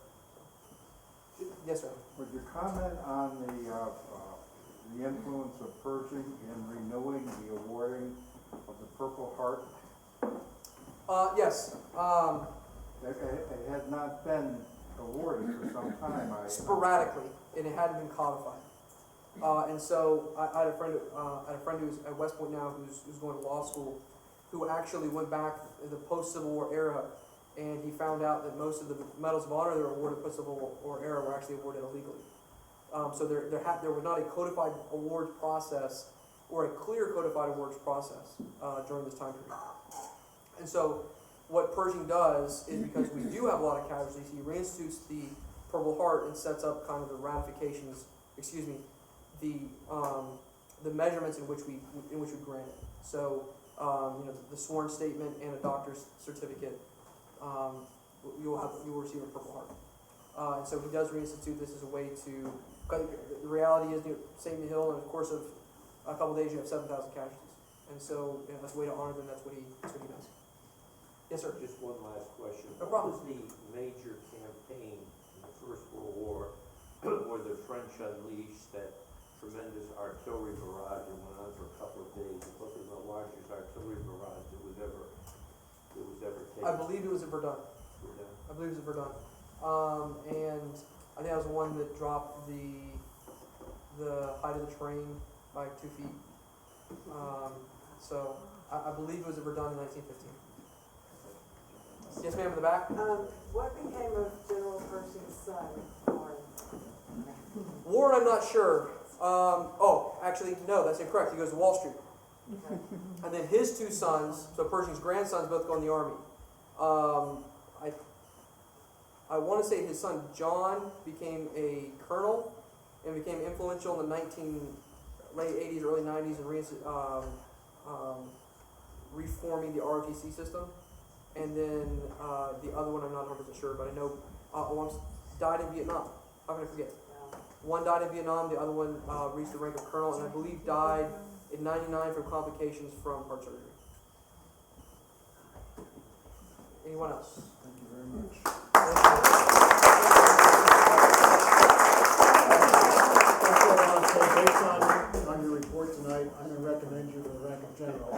Yes, sir. Would you comment on the influence of Pershing in renewing the awarding of the Purple Heart? Yes. It had not been awarded for some time. Sporadically, and it hadn't been codified. And so I had a friend who's at West Point now, who's going to law school, who actually went back in the post-Civil War era, and he found out that most of the medals of honor that were awarded post-Civil War era were actually awarded illegally. So there was not a codified awards process or a clear codified awards process during this time period. And so what Pershing does is, because we do have a lot of casualties, he reinstitutes the Purple Heart and sets up kind of the the measurements in which we grant it. So, the sworn statement and a doctor's certificate, you will receive a Purple Heart. And so he does reinstitute this as a way to. The reality is, saving the hill, and of course of a couple of days, you have 7,000 casualties, and so that's a way to honor them. That's what he does. Yes, sir. Just one last question. No problem. What was the major campaign in the First World War where the French unleashed that tremendous artillery barrage and went on for a couple of days? It was the largest artillery barrage that was ever taken. I believe it was at Verdun. I believe it was at Verdun. And I think that was the one that dropped the height of the train by 2 feet. So I believe it was at Verdun in 1915. Yes, ma'am, in the back. What became of General Pershing's son, Florney? Warren, I'm not sure. Actually, no, that's incorrect. He goes to Wall Street. Okay. And then his two sons, so Pershing's grandsons, both go in the Army. I want to say his son John became a colonel and became influential in the late 80s, early 90s, in reforming the ROTC system. And then the other one, I'm not 100% sure, but I know one died in Vietnam. How can I forget? One died in Vietnam, the other one reached the rank of colonel, and I believe died in 99 from complications from heart surgery. Anyone else? Thank you very much. Based on your report tonight, I'm going to recommend you for the rank of general.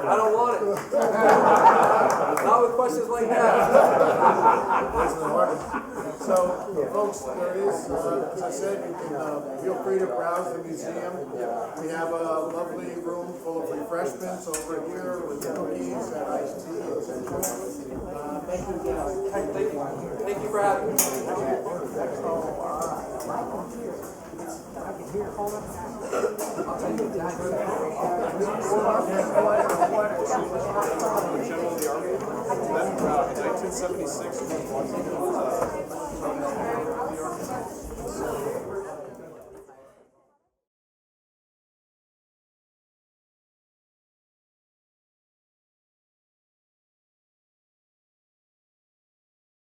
I don't want it. Not with questions like that. So, folks, there is, as I said, you can feel free to browse the museum. We have a lovely room full of refreshments over here with cookies and iced tea, etc. Thank you again. Thank you for having me. General of the Army, that in 1976,